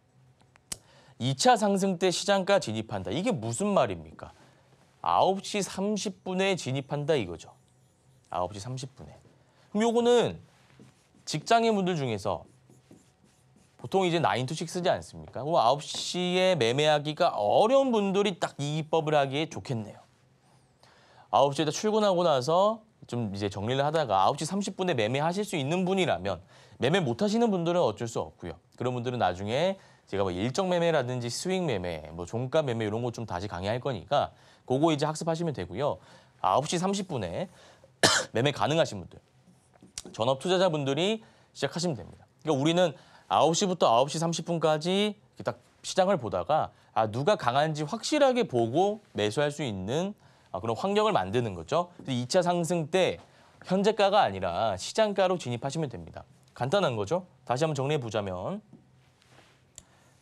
2차 상승 때 시장가 진입한다. 이게 무슨 말입니까? 9시 30분에 진입한다 이거죠. 9시 30분에. 그럼 요거는 직장인분들 중에서 보통 이제 9 to 6지 않습니까? 9시에 매매하기가 어려운 분들이 딱 이 기법을 하기에 좋겠네요. 9시에 출근하고 나서 좀 이제 정리를 하다가 9시 30분에 매매하실 수 있는 분이라면 매매 못 하시는 분들은 어쩔 수 없고요. 그런 분들은 나중에 제가 뭐 일정 매매라든지 스윙 매매, 뭐 종가 매매 이런 거 좀 다시 강의할 거니까 그거 이제 학습하시면 되고요. 9시 30분에 매매 가능하신 분들. 전업 투자자분들이 시작하시면 됩니다. 그러니까 우리는 9시부터 9시 30분까지 딱 시장을 보다가 누가 강한지 확실하게 보고 매수할 수 있는 그런 환경을 만드는 거죠. 2차 상승 때 현재가가 아니라 시장가로 진입하시면 됩니다. 간단한 거죠. 다시 한번 정리해 보자면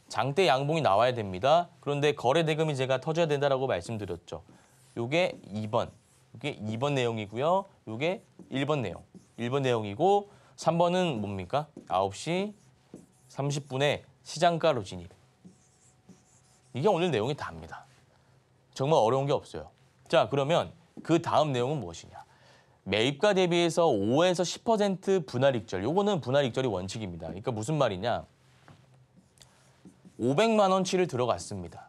장대 양봉이 나와야 됩니다. 그런데 거래 대금이 제가 터져야 된다라고 말씀드렸죠. 요게 2번. 이게 2번 내용이고요. 이게 1번 내용. 1번 내용이고 3번은 뭡니까? 9시 30분에 시장가로 진입. 이게 오늘 내용이 다입니다. 정말 어려운 게 없어요. 자, 그러면 그 다음 내용은 무엇이냐? 매입가 대비해서 5에서 10% 분할 익절. 요거는 분할 익절이 원칙입니다. 그러니까 무슨 말이냐? 500만 원치를 들어갔습니다.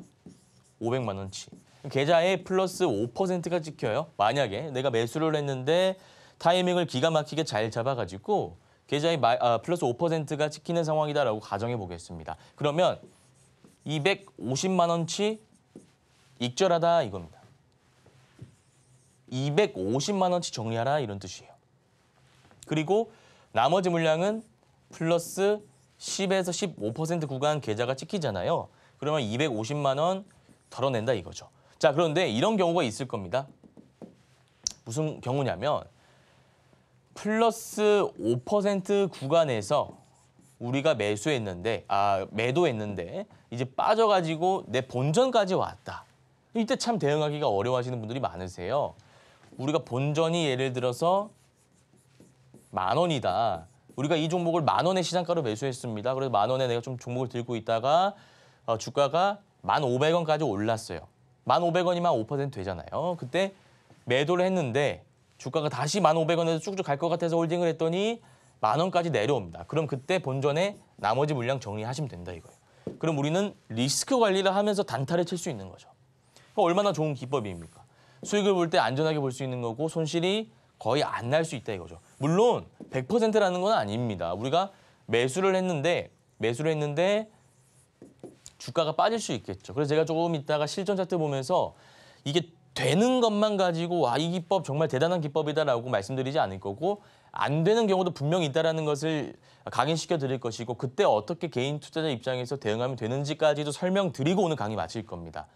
500만 원치. 계좌에 플러스 5%가 찍혀요. 만약에 내가 매수를 했는데 타이밍을 기가 막히게 잘 잡아가지고 계좌에 플러스 5%가 찍히는 상황이다라고 가정해 보겠습니다. 그러면 250만 원치 익절하다 이겁니다. 250만 원치 정리하라 이런 뜻이에요. 그리고 나머지 물량은 플러스 10에서 15% 구간 계좌가 찍히잖아요. 그러면 250만 원 덜어낸다 이거죠. 자, 그런데 이런 경우가 있을 겁니다. 무슨 경우냐면 플러스 5% 구간에서 우리가 매도했는데 이제 빠져가지고 내 본전까지 왔다. 이때 참 대응하기가 어려워하시는 분들이 많으세요. 우리가 본전이 예를 들어서 10,000원이다. 우리가 이 종목을 10,000원에 시장가로 매수했습니다. 그래서 10,000원에 내가 좀 종목을 들고 있다가 주가가 1,500원까지 올랐어요. 1,500원이면 5% 되잖아요. 그때 매도를 했는데 주가가 다시 1,500원에서 쭉쭉 갈 것 같아서 홀딩을 했더니 10,000원까지 내려옵니다. 그럼 그때 본전에 나머지 물량 정리하시면 된다 이거예요. 그럼 우리는 리스크 관리를 하면서 단타를 칠 수 있는 거죠. 얼마나 좋은 기법입니까? 수익을 볼 때 안전하게 볼 수 있는 거고 손실이 거의 안 날 수 있다 이거죠. 물론 100%라는 건 아닙니다. 우리가 매수를 했는데 주가가 빠질 수 있겠죠. 그래서 제가 조금 이따가 실전 차트 보면서 이게 되는 것만 가지고 이 기법 정말 대단한 기법이다라고 말씀드리지 않을 거고 안 되는 경우도 분명히 있다라는 것을 각인시켜 드릴 것이고 그때 어떻게 개인 투자자 입장에서 대응하면 되는지까지도 설명드리고 오늘 강의 마칠 겁니다.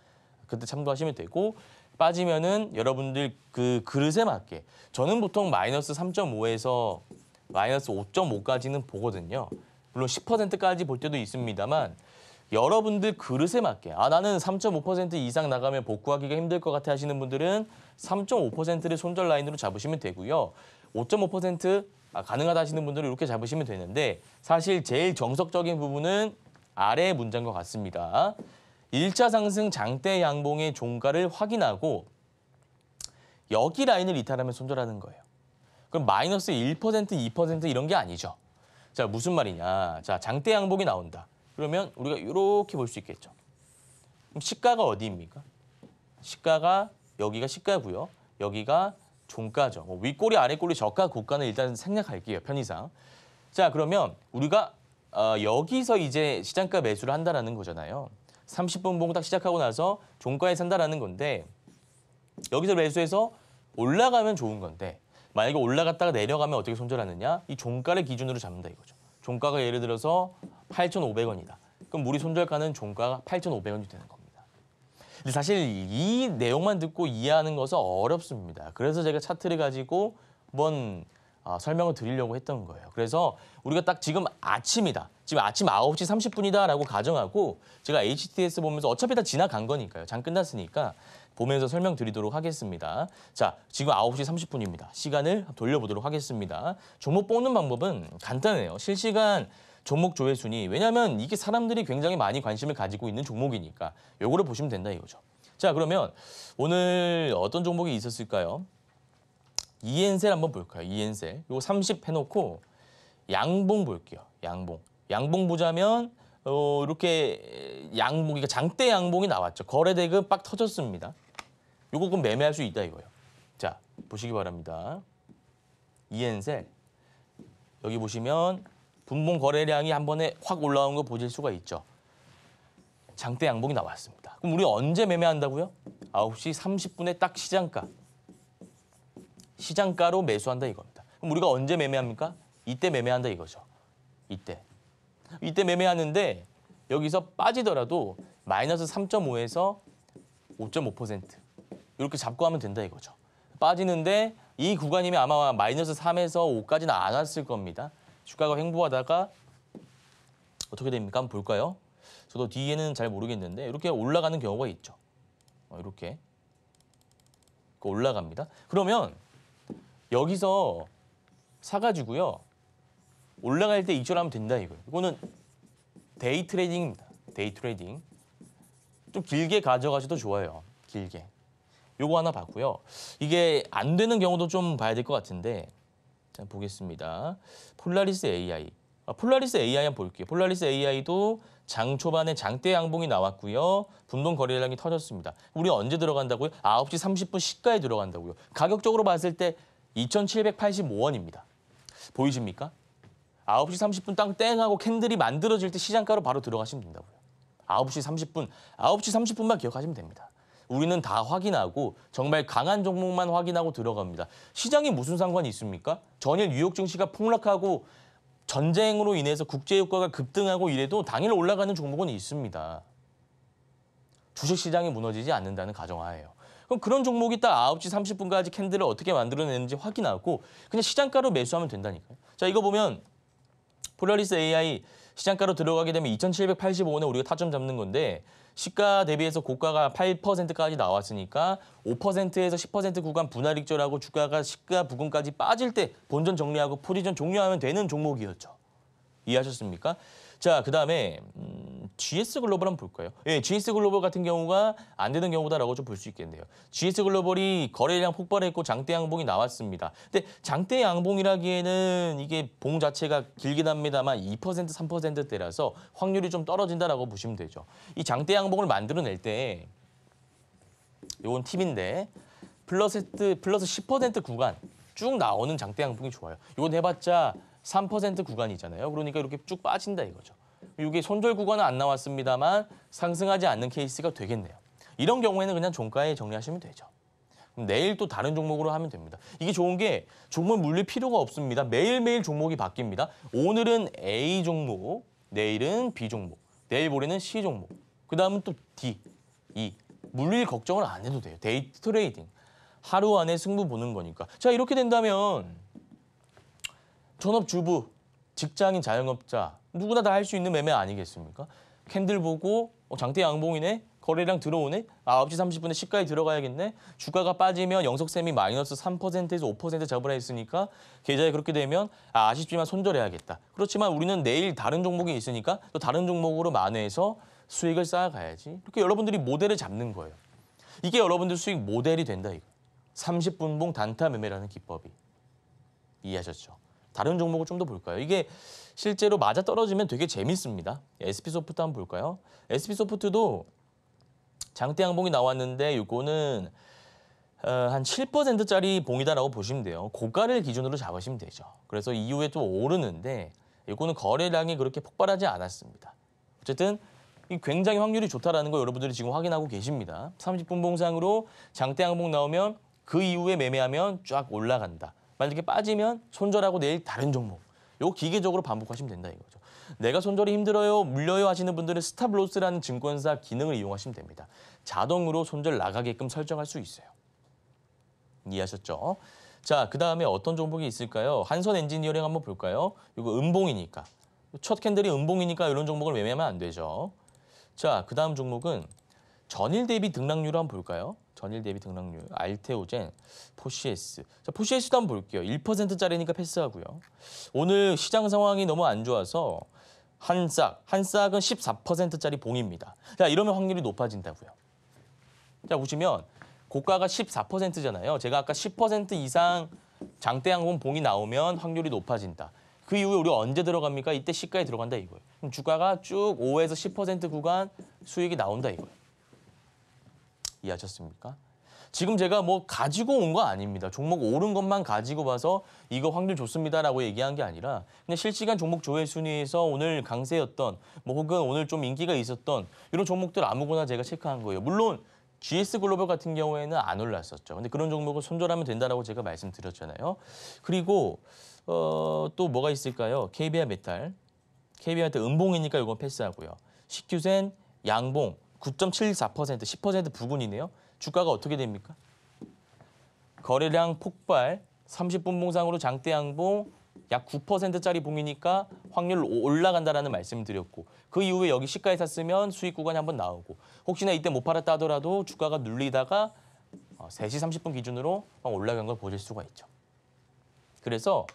그때 참고하시면 되고 빠지면은 여러분들 그 그릇에 맞게 저는 보통 마이너스 3.5에서 마이너스 5.5까지는 보거든요. 물론 10%까지 볼 때도 있습니다만 여러분들 그릇에 맞게 나는 3.5% 이상 나가면 복구하기가 힘들 것 같아 하시는 분들은 3.5%를 손절 라인으로 잡으시면 되고요. 5.5% 가능하다 하시는 분들은 이렇게 잡으시면 되는데 사실 제일 정석적인 부분은 아래의 문장과 같습니다. 1차 상승 장대 양봉의 종가를 확인하고 여기 라인을 이탈하면 손절하는 거예요. 그럼 마이너스 1%, 2% 이런 게 아니죠. 자, 무슨 말이냐. 자, 장대 양봉이 나온다. 그러면 우리가 이렇게 볼 수 있겠죠. 그럼 시가가 어디입니까? 시가가 여기가 시가고요. 여기가 종가죠. 윗꼬리, 아랫꼬리, 저가, 고가는 일단 생략할게요. 편의상. 자, 그러면 우리가 여기서 이제 시장가 매수를 한다라는 거잖아요. 30분 봉 딱 시작하고 나서 종가에 산다라는 건데 여기서 매수해서 올라가면 좋은 건데 만약에 올라갔다가 내려가면 어떻게 손절하느냐? 이 종가를 기준으로 잡는다 이거죠. 종가가 예를 들어서 8,500원이다. 그럼 우리 손절가는 종가가 8,500원이 되는 겁니다. 근데 사실 이 내용만 듣고 이해하는 것은 어렵습니다. 그래서 제가 차트를 가지고 한번 설명을 드리려고 했던 거예요. 그래서 우리가 딱 지금 아침이다. 지금 아침 9시 30분이다라고 가정하고 제가 HTS 보면서 어차피 다 지나간 거니까요. 장 끝났으니까 보면서 설명드리도록 하겠습니다. 자, 지금 9시 30분입니다. 시간을 돌려보도록 하겠습니다. 종목 뽑는 방법은 간단해요. 실시간 종목 조회 순위. 왜냐하면 이게 사람들이 굉장히 많이 관심을 가지고 있는 종목이니까 요거를 보시면 된다 이거죠. 자, 그러면 오늘 어떤 종목이 있었을까요? 이엔셀 한번 볼까요? 이엔셀. 요거 30 해놓고 양봉 볼게요. 양봉 보자면 이렇게 양봉, 그러니까 장대 양봉이 나왔죠. 거래대금 빡 터졌습니다. 요거 그럼 매매할 수 있다 이거예요. 자, 보시기 바랍니다. 이엔셀. 여기 보시면 분봉 거래량이 한 번에 확 올라온 거 보실 수가 있죠. 장대 양봉이 나왔습니다. 그럼 우리 언제 매매한다고요? 9시 30분에 딱 시장가로 매수한다 이겁니다. 그럼 우리가 언제 매매합니까? 이때 매매한다 이거죠. 이때 매매하는데 여기서 빠지더라도 마이너스 3.5에서 5.5% 이렇게 잡고 하면 된다 이거죠. 빠지는데 이 구간이면 아마 마이너스 3에서 5까지는 안 왔을 겁니다. 주가가 횡보하다가 어떻게 됩니까? 한번 볼까요? 저도 뒤에는 잘 모르겠는데 이렇게 올라가는 경우가 있죠. 이렇게 올라갑니다. 그러면 여기서 사가지고요. 올라갈 때 익절하면 된다 이거예요. 이거는 데이 트레이딩입니다. 데이 트레이딩. 좀 길게 가져가셔도 좋아요. 길게. 요거 하나 봤고요. 이게 안 되는 경우도 좀 봐야 될 것 같은데 자, 보겠습니다. 폴라리스 AI. 폴라리스 AI 한번 볼게요. 폴라리스 AI도 장 초반에 장대 양봉이 나왔고요. 분동 거래량이 터졌습니다. 우리 언제 들어간다고요? 9시 30분 시가에 들어간다고요. 가격적으로 봤을 때 2,785원입니다. 보이십니까? 9시 30분 땡 하고 캔들이 만들어질 때 시장가로 바로 들어가시면 된다고요. 9시 30분만 기억하시면 됩니다. 우리는 다 확인하고 정말 강한 종목만 확인하고 들어갑니다. 시장이 무슨 상관이 있습니까? 전일 뉴욕 증시가 폭락하고 전쟁으로 인해서 국제유가가 급등하고 이래도 당일 올라가는 종목은 있습니다. 주식시장이 무너지지 않는다는 가정하에요. 그럼 그런 종목이 딱 9시 30분까지 캔들을 어떻게 만들어내는지 확인하고 그냥 시장가로 매수하면 된다니까요. 자, 이거 보면 폴라리스 AI 시장가로 들어가게 되면 2,785원에 우리가 타점 잡는 건데 시가 대비해서 고가가 8%까지 나왔으니까 5%에서 10% 구간 분할 익절하고 주가가 시가 부근까지 빠질 때 본전 정리하고 포지션 종료하면 되는 종목이었죠. 이해하셨습니까? 자, 그다음에 GS 글로벌 한번 볼까요? 예, GS 글로벌 같은 경우가 안 되는 경우다라고 좀 볼 수 있겠네요. GS 글로벌이 거래량 폭발했고 장대 양봉이 나왔습니다. 근데 장대 양봉이라기에는 이게 봉 자체가 길긴 합니다만 2% 3%대라서 확률이 좀 떨어진다라고 보시면 되죠. 이 장대 양봉을 만들어낼 때 요건 팁인데 플러스 10% 구간 쭉 나오는 장대 양봉이 좋아요. 이건 해봤자 3% 구간이잖아요. 그러니까 이렇게 쭉 빠진다 이거죠. 이게 손절 구간은 안 나왔습니다만 상승하지 않는 케이스가 되겠네요. 이런 경우에는 그냥 종가에 정리하시면 되죠. 그럼 내일 또 다른 종목으로 하면 됩니다. 이게 좋은 게 종목 물릴 필요가 없습니다. 매일매일 종목이 바뀝니다. 오늘은 A 종목, 내일은 B 종목, 내일 모레는 C 종목, 그 다음은 또 D, E. 물릴 걱정을 안 해도 돼요. 데이 트레이딩. 하루 안에 승부 보는 거니까. 자, 이렇게 된다면 전업주부, 직장인, 자영업자 누구나 다 할 수 있는 매매 아니겠습니까? 캔들 보고 장대 양봉이네, 거래량 들어오네, 9시 30분에 시가에 들어가야겠네, 주가가 빠지면 영석쌤이 마이너스 3%에서 5% 잡으라 했으니까 계좌에 그렇게 되면 아쉽지만 손절해야겠다. 그렇지만 우리는 내일 다른 종목이 있으니까 또 다른 종목으로 만회해서 수익을 쌓아가야지. 이렇게 여러분들이 모델을 잡는 거예요. 이게 여러분들 수익 모델이 된다 이거. 30분봉 단타 매매라는 기법이. 이해하셨죠? 다른 종목을 좀 더 볼까요? 이게 실제로 맞아떨어지면 되게 재밌습니다. SP소프트 한번 볼까요? SP소프트도 장대 양봉이 나왔는데 이거는 한 7%짜리 봉이다라고 보시면 돼요. 고가를 기준으로 잡으시면 되죠. 그래서 이후에 또 오르는데 이거는 거래량이 그렇게 폭발하지 않았습니다. 어쨌든 굉장히 확률이 좋다라는 거 여러분들이 지금 확인하고 계십니다. 30분 봉상으로 장대 양봉 나오면 그 이후에 매매하면 쫙 올라간다. 만약에 빠지면 손절하고 내일 다른 종목. 요거 기계적으로 반복하시면 된다 이거죠. 내가 손절이 힘들어요, 물려요 하시는 분들은 스탑로스라는 증권사 기능을 이용하시면 됩니다. 자동으로 손절 나가게끔 설정할 수 있어요. 이해하셨죠? 자, 그다음에 어떤 종목이 있을까요? 한선 엔지니어링 한번 볼까요? 이거 음봉이니까. 첫 캔들이 음봉이니까 이런 종목을 매매하면 안 되죠. 자, 그다음 종목은 전일 대비 등락률을 한번 볼까요? 전일 대비 등락률, 알테오젠, 포시에스. 자, 포시에스도 한번 볼게요. 1%짜리니까 패스하고요. 오늘 시장 상황이 너무 안 좋아서 한 싹은 14%짜리 봉입니다. 자, 이러면 확률이 높아진다고요. 자, 보시면 고가가 14%잖아요. 제가 아까 10% 이상 장대 양봉 봉이 나오면 확률이 높아진다. 그 이후에 우리가 언제 들어갑니까? 이때 시가에 들어간다 이거예요. 그럼 주가가 쭉 5에서 10% 구간 수익이 나온다 이거예요. 이해하셨습니까? 지금 제가 뭐 가지고 온 거 아닙니다. 종목 오른 것만 가지고 와서 이거 확률 좋습니다라고 얘기한 게 아니라 그냥 실시간 종목 조회 순위에서 오늘 강세였던 뭐 혹은 오늘 좀 인기가 있었던 이런 종목들 아무거나 제가 체크한 거예요. 물론 GS 글로벌 같은 경우에는 안 올랐었죠. 근데 그런 종목을 손절하면 된다라고 제가 말씀드렸잖아요. 그리고 또 뭐가 있을까요? KBR 메탈. KBR 메탈 음봉이니까 이건 패스하고요. 식규센 양봉 9.74%, 10% 부근이네요. 주가가 어떻게 됩니까? 거래량 폭발, 30분 봉상으로 장대 양봉 약 9%짜리 봉이니까 확률 올라간다라는 말씀을 드렸고 그 이후에 여기 시가에 샀으면 수익 구간이 한번 나오고 혹시나 이때 못 팔았다 하더라도 주가가 눌리다가 3시 30분 기준으로 올라간 걸 보실 수가 있죠. 그래서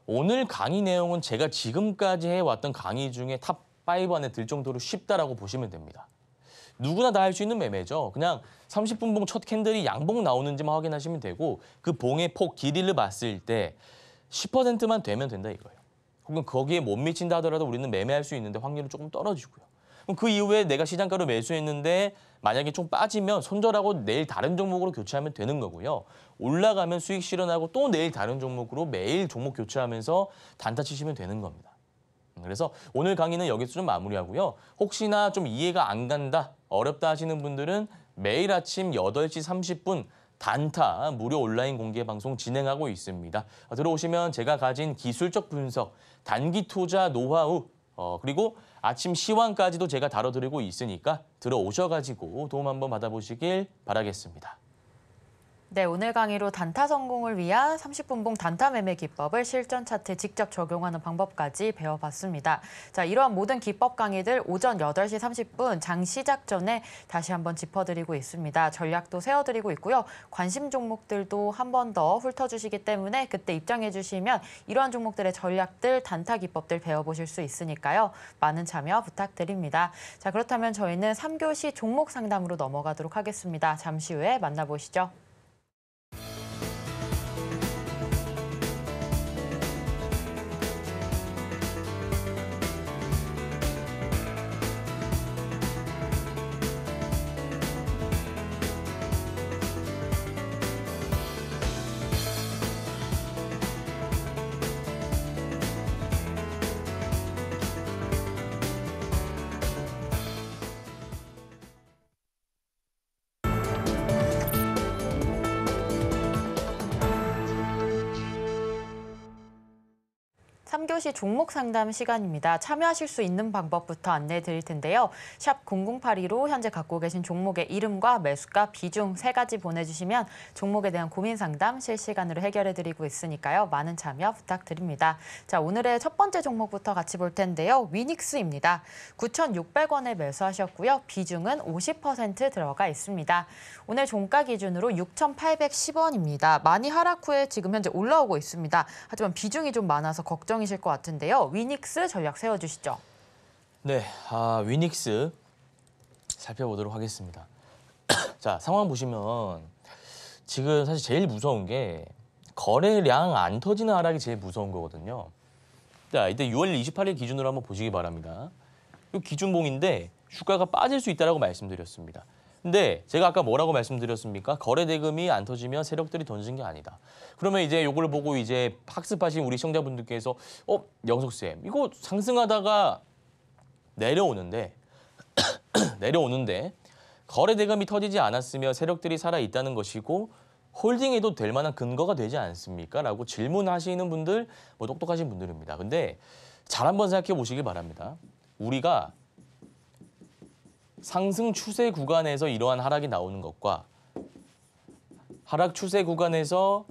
오늘 강의 내용은 제가 지금까지 해왔던 강의 중에 탑5 안에 들 정도로 쉽다라고 보시면 됩니다. 누구나 다 할 수 있는 매매죠. 그냥 30분 봉 첫 캔들이 양봉 나오는지만 확인하시면 되고 그 봉의 폭 길이를 봤을 때 10%만 되면 된다 이거예요. 혹은 거기에 못 미친다 하더라도 우리는 매매할 수 있는데 확률은 조금 떨어지고요. 그럼 그 이후에 내가 시장가로 매수했는데 만약에 좀 빠지면 손절하고 내일 다른 종목으로 교체하면 되는 거고요. 올라가면 수익 실현하고 또 내일 다른 종목으로 매일 종목 교체하면서 단타 치시면 되는 겁니다. 그래서 오늘 강의는 여기서 좀 마무리하고요. 혹시나 좀 이해가 안 간다, 어렵다 하시는 분들은 매일 아침 8시 30분 단타 무료 온라인 공개 방송 진행하고 있습니다. 들어오시면 제가 가진 기술적 분석, 단기 투자 노하우, 그리고 아침 시황까지도 제가 다뤄드리고 있으니까 들어오셔가지고 도움 한번 받아보시길 바라겠습니다. 네, 오늘 강의로 단타 성공을 위한 30분봉 단타 매매 기법을 실전 차트에 직접 적용하는 방법까지 배워봤습니다. 자, 이러한 모든 기법 강의들 오전 8시 30분 장 시작 전에 다시 한번 짚어드리고 있습니다. 전략도 세워드리고 있고요. 관심 종목들도 한 번 더 훑어주시기 때문에 그때 입장해 주시면 이러한 종목들의 전략들, 단타 기법들 배워보실 수 있으니까요. 많은 참여 부탁드립니다. 자, 그렇다면 저희는 3교시 종목 상담으로 넘어가도록 하겠습니다. 잠시 후에 만나보시죠. 삼교시 종목 상담 시간입니다. 참여하실 수 있는 방법부터 안내해 드릴 텐데요. 샵 0082로 현재 갖고 계신 종목의 이름과 매수가, 비중 3가지 보내주시면 종목에 대한 고민 상담 실시간으로 해결해 드리고 있으니까요. 많은 참여 부탁드립니다. 자, 오늘의 첫 번째 종목부터 같이 볼 텐데요. 위닉스입니다. 9,600원에 매수하셨고요. 비중은 50% 들어가 있습니다. 오늘 종가 기준으로 6,810원입니다. 많이 하락 후에 지금 현재 올라오고 있습니다. 하지만 비중이 좀 많아서 걱정이실 것 같은데요. 위닉스 전략 세워주시죠. 네, 위닉스 살펴보도록 하겠습니다. 자, 상황 보시면 지금 사실 제일 무서운 게 거래량 안 터지는 하락이 제일 무서운 거거든요. 자, 이때 6월 28일 기준으로 한번 보시기 바랍니다. 이 기준봉인데 주가가 빠질 수 있다고 말씀드렸습니다. 근데 제가 아까 뭐라고 말씀드렸습니까? 거래 대금이 안 터지면 세력들이 던진 게 아니다. 그러면 이제 요걸 보고 이제 학습하신 우리 시청자분들께서 영석쌤 이거 상승하다가 내려오는데 거래 대금이 터지지 않았으면 세력들이 살아 있다는 것이고 홀딩해도 될 만한 근거가 되지 않습니까? 라고 질문하시는 분들 똑똑하신 분들입니다. 근데 잘 한번 생각해 보시길 바랍니다. 우리가 상승 추세 구간에서 이러한 하락이 나오는 것과 하락 추세 구간에서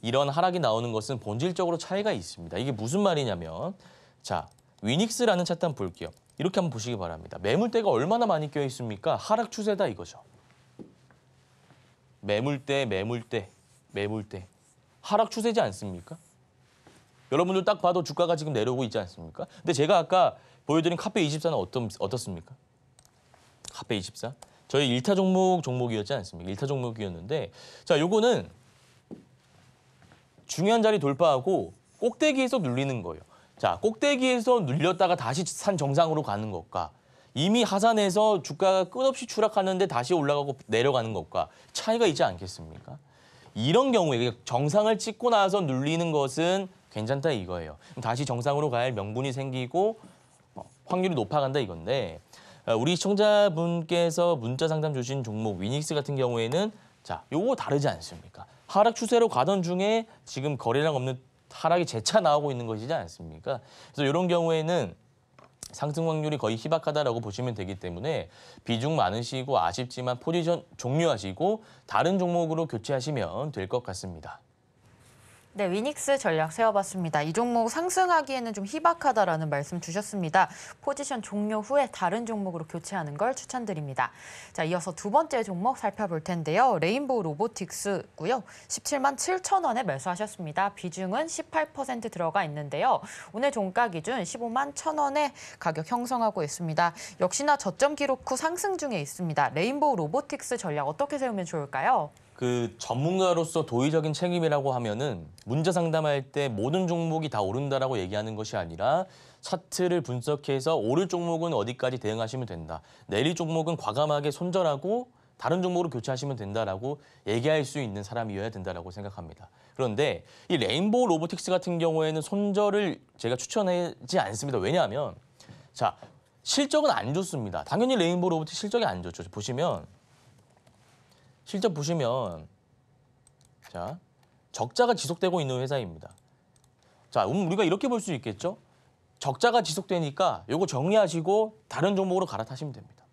이런 하락이 나오는 것은 본질적으로 차이가 있습니다. 이게 무슨 말이냐면 자, 위닉스라는 차트 한번 볼게요. 이렇게 한번 보시기 바랍니다. 매물대가 얼마나 많이 껴 있습니까? 하락 추세다 이거죠. 매물대. 하락 추세지 않습니까? 여러분들 딱 봐도 주가가 지금 내려오고 있지 않습니까? 근데 제가 아까 보여드린 카페24는 어떻습니까? 카페24. 저희 1타 종목이었지 않습니까? 1타 종목이었는데 자, 요거는 중요한 자리 돌파하고 꼭대기에서 눌리는 거예요. 자, 꼭대기에서 눌렸다가 다시 산 정상으로 가는 것과 이미 하산해서 주가가 끝없이 추락하는데 다시 올라가고 내려가는 것과 차이가 있지 않겠습니까? 이런 경우에 정상을 찍고 나서 눌리는 것은 괜찮다 이거예요. 다시 정상으로 갈 명분이 생기고 확률이 높아간다 이건데 우리 시청자분께서 문자 상담 주신 종목 위닉스 같은 경우에는 자, 요거 다르지 않습니까? 하락 추세로 가던 중에 지금 거래량 없는 하락이 재차 나오고 있는 것이지 않습니까? 그래서 이런 경우에는 상승 확률이 거의 희박하다라고 보시면 되기 때문에 비중 많으시고 아쉽지만 포지션 종료하시고 다른 종목으로 교체하시면 될 것 같습니다. 네, 위닉스 전략 세워봤습니다. 이 종목 상승하기에는 좀 희박하다라는 말씀 주셨습니다. 포지션 종료 후에 다른 종목으로 교체하는 걸 추천드립니다. 자, 이어서 두 번째 종목 살펴볼 텐데요. 레인보우 로보틱스고요. 17만 7천 원에 매수하셨습니다. 비중은 18% 들어가 있는데요. 오늘 종가 기준 15만 1천 원에 가격 형성하고 있습니다. 역시나 저점 기록 후 상승 중에 있습니다. 레인보우 로보틱스 전략 어떻게 세우면 좋을까요? 그 전문가로서 도의적인 책임이라고 하면은 문제 상담할 때 모든 종목이 다 오른다라고 얘기하는 것이 아니라 차트를 분석해서 오를 종목은 어디까지 대응하시면 된다. 내릴 종목은 과감하게 손절하고 다른 종목으로 교체하시면 된다라고 얘기할 수 있는 사람이어야 된다라고 생각합니다. 그런데 이 레인보우 로보틱스 같은 경우에는 손절을 제가 추천하지 않습니다. 왜냐하면 자, 실적은 안 좋습니다. 당연히 레인보우 로보틱스 실적이 안 좋죠. 보시면 실적 보시면 자, 적자가 지속되고 있는 회사입니다. 자, 우리가 이렇게 볼 수 있겠죠? 적자가 지속되니까 요거 정리하시고 다른 종목으로 갈아타시면 됩니다.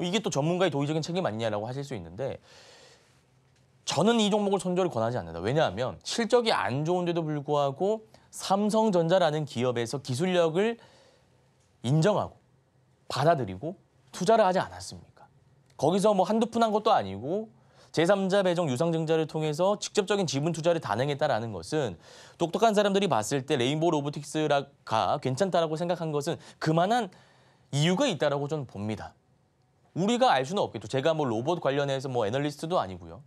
이게 또 전문가의 도의적인 책임 아니냐라고 하실 수 있는데 저는 이 종목을 손절을 권하지 않는다. 왜냐하면 실적이 안 좋은데도 불구하고 삼성전자라는 기업에서 기술력을 인정하고 받아들이고 투자를 하지 않았습니까? 거기서 뭐 한두 푼 한 것도 아니고 제3자 배정 유상증자를 통해서 직접적인 지분 투자를 단행했다라는 것은 똑똑한 사람들이 봤을 때 레인보우 로보틱스가 괜찮다라고 생각한 것은 그만한 이유가 있다라고 저는 봅니다. 우리가 알 수는 없겠죠. 제가 뭐 로봇 관련해서 뭐 애널리스트도 아니고요.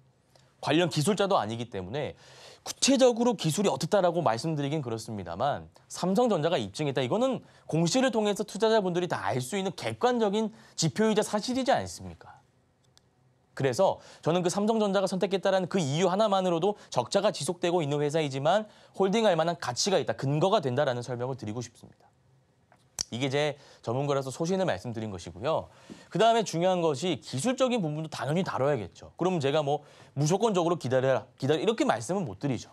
관련 기술자도 아니기 때문에 구체적으로 기술이 어떻다라고 말씀드리긴 그렇습니다만 삼성전자가 입증했다. 이거는 공시를 통해서 투자자분들이 다 알 수 있는 객관적인 지표이자 사실이지 않습니까? 그래서 저는 그 삼성전자가 선택했다는 그 이유 하나만으로도 적자가 지속되고 있는 회사이지만 홀딩할 만한 가치가 있다, 근거가 된다라는 설명을 드리고 싶습니다. 이게 제 전문가라서 소신을 말씀드린 것이고요. 그다음에 중요한 것이 기술적인 부분도 당연히 다뤄야겠죠. 그럼 제가 뭐 무조건적으로 기다려 이렇게 말씀은 못 드리죠.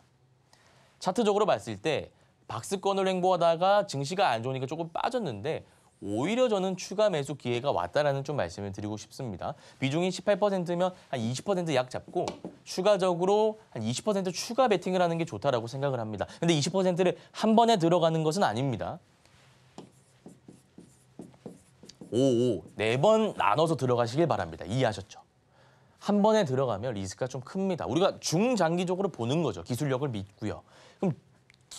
차트적으로 봤을 때 박스권을 횡보하다가 증시가 안 좋으니까 조금 빠졌는데 오히려 저는 추가 매수 기회가 왔다라는 좀 말씀을 드리고 싶습니다. 비중이 18%면 한 20% 약 잡고 추가적으로 한 20% 추가 베팅을 하는 게 좋다라고 생각을 합니다. 근데 20%를 한 번에 들어가는 것은 아닙니다. 4번 나눠서 들어가시길 바랍니다. 이해하셨죠? 한 번에 들어가면 리스크가 좀 큽니다. 우리가 중장기적으로 보는 거죠. 기술력을 믿고요. 그럼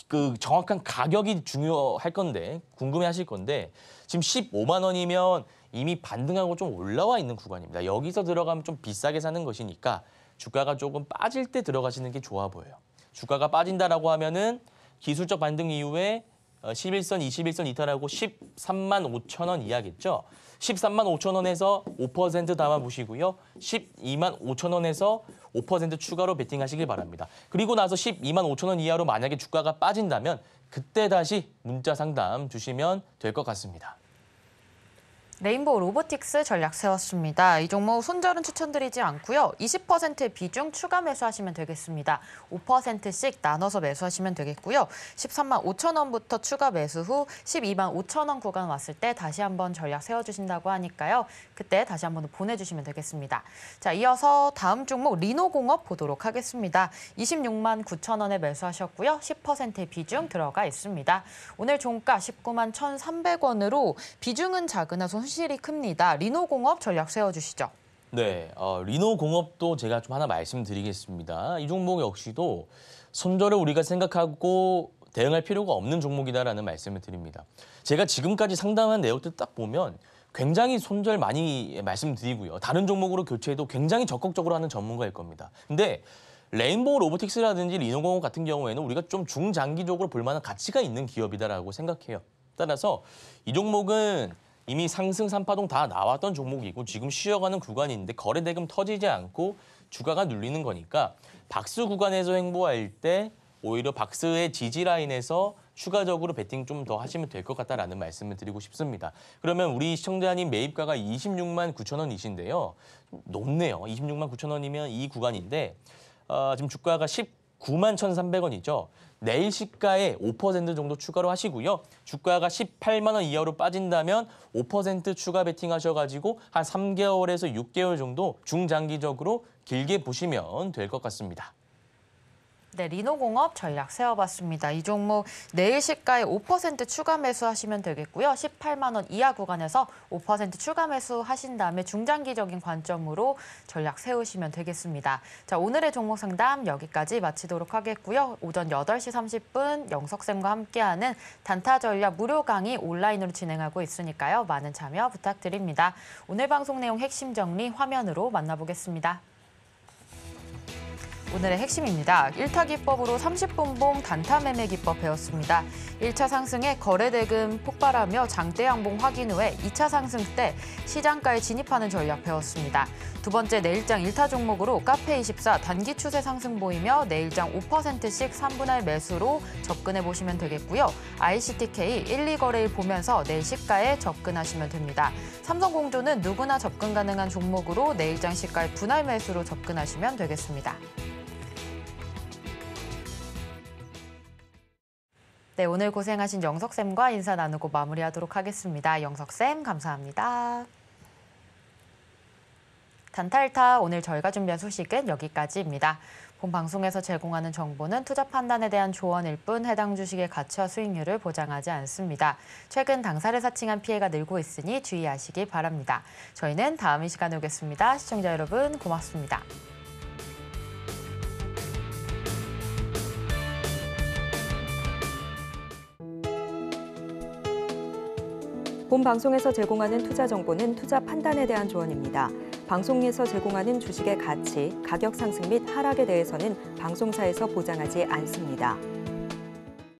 그 정확한 가격이 중요할 건데 궁금해하실 건데 지금 15만 원이면 이미 반등하고 좀 올라와 있는 구간입니다. 여기서 들어가면 좀 비싸게 사는 것이니까 주가가 조금 빠질 때 들어가시는 게 좋아 보여요. 주가가 빠진다라고 하면은 기술적 반등 이후에 11선, 21선 이탈하고 13만 5천 원 이하겠죠. 13만 5천 원에서 5% 담아보시고요. 12만 5천 원에서 5% 추가로 베팅하시길 바랍니다. 그리고 나서 12만 5천 원 이하로 만약에 주가가 빠진다면 그때 다시 문자 상담 주시면 될 것 같습니다. 레인보우 로보틱스 전략 세웠습니다. 이 종목 손절은 추천드리지 않고요. 20%의 비중 추가 매수하시면 되겠습니다. 5%씩 나눠서 매수하시면 되겠고요. 13만 5천 원부터 추가 매수 후 12만 5천 원 구간 왔을 때 다시 한번 전략 세워주신다고 하니까요. 그때 다시 한번 보내주시면 되겠습니다. 자, 이어서 다음 종목 리노공업 보도록 하겠습니다. 26만 9천 원에 매수하셨고요. 10%의 비중 들어가 있습니다. 오늘 종가 19만 1,300원으로 비중은 작으나 손실이 큽니다. 리노공업 전략 세워주시죠. 네, 리노공업도 제가 좀 하나 말씀드리겠습니다. 이 종목 역시도 손절을 우리가 생각하고 대응할 필요가 없는 종목이다라는 말씀을 드립니다. 제가 지금까지 상담한 내용들 딱 보면 굉장히 손절 많이 말씀드리고요. 다른 종목으로 교체해도 굉장히 적극적으로 하는 전문가일 겁니다. 근데 레인보우 로보틱스라든지 리노공업 같은 경우에는 우리가 좀 중장기적으로 볼 만한 가치가 있는 기업이다라고 생각해요. 따라서 이 종목은 이미 상승 3파동 다 나왔던 종목이고 지금 쉬어가는 구간인데 거래 대금 터지지 않고 주가가 눌리는 거니까 박스 구간에서 횡보할 때 오히려 박스의 지지 라인에서 추가적으로 베팅 좀 더 하시면 될 것 같다라는 말씀을 드리고 싶습니다. 그러면 우리 시청자님 매입가가 26만 9천 원이신데요. 높네요. 26만 9천 원이면 이 구간인데 지금 주가가 19만 1,300원이죠. 내일 시가에 5% 정도 추가로 하시고요. 주가가 18만 원 이하로 빠진다면 5% 추가 베팅 하셔가지고 한 3개월에서 6개월 정도 중장기적으로 길게 보시면 될 것 같습니다. 네, 리노공업 전략 세워봤습니다. 이 종목 내일 시가에 5% 추가 매수하시면 되겠고요. 18만 원 이하 구간에서 5% 추가 매수하신 다음에 중장기적인 관점으로 전략 세우시면 되겠습니다. 자, 오늘의 종목 상담 여기까지 마치도록 하겠고요. 오전 8시 30분 영석쌤과 함께하는 단타 전략 무료 강의 온라인으로 진행하고 있으니까요. 많은 참여 부탁드립니다. 오늘 방송 내용 핵심 정리 화면으로 만나보겠습니다. 오늘의 핵심입니다. 1타 기법으로 30분봉 단타 매매 기법 배웠습니다. 1차 상승에 거래대금 폭발하며 장대 양봉 확인 후에 2차 상승 때 시장가에 진입하는 전략 배웠습니다. 두 번째 내일장 1타 종목으로 카페24 단기 추세 상승 보이며 내일장 5%씩 3분할 매수로 접근해 보시면 되겠고요. ICTK 1, 2거래일 보면서 내일 시가에 접근하시면 됩니다. 삼성공조는 누구나 접근 가능한 종목으로 내일장 시가에 분할 매수로 접근하시면 되겠습니다. 네, 오늘 고생하신 영석쌤과 인사 나누고 마무리하도록 하겠습니다. 영석쌤, 감사합니다. 단탈타 오늘 저희가 준비한 소식은 여기까지입니다. 본 방송에서 제공하는 정보는 투자 판단에 대한 조언일 뿐 해당 주식의 가치와 수익률을 보장하지 않습니다. 최근 당사를 사칭한 피해가 늘고 있으니 주의하시기 바랍니다. 저희는 다음 이 시간에 오겠습니다. 시청자 여러분 고맙습니다. 본 방송에서 제공하는 투자 정보는 투자 판단에 대한 조언입니다. 방송에서 제공하는 주식의 가치, 가격 상승 및 하락에 대해서는 방송사에서 보장하지 않습니다.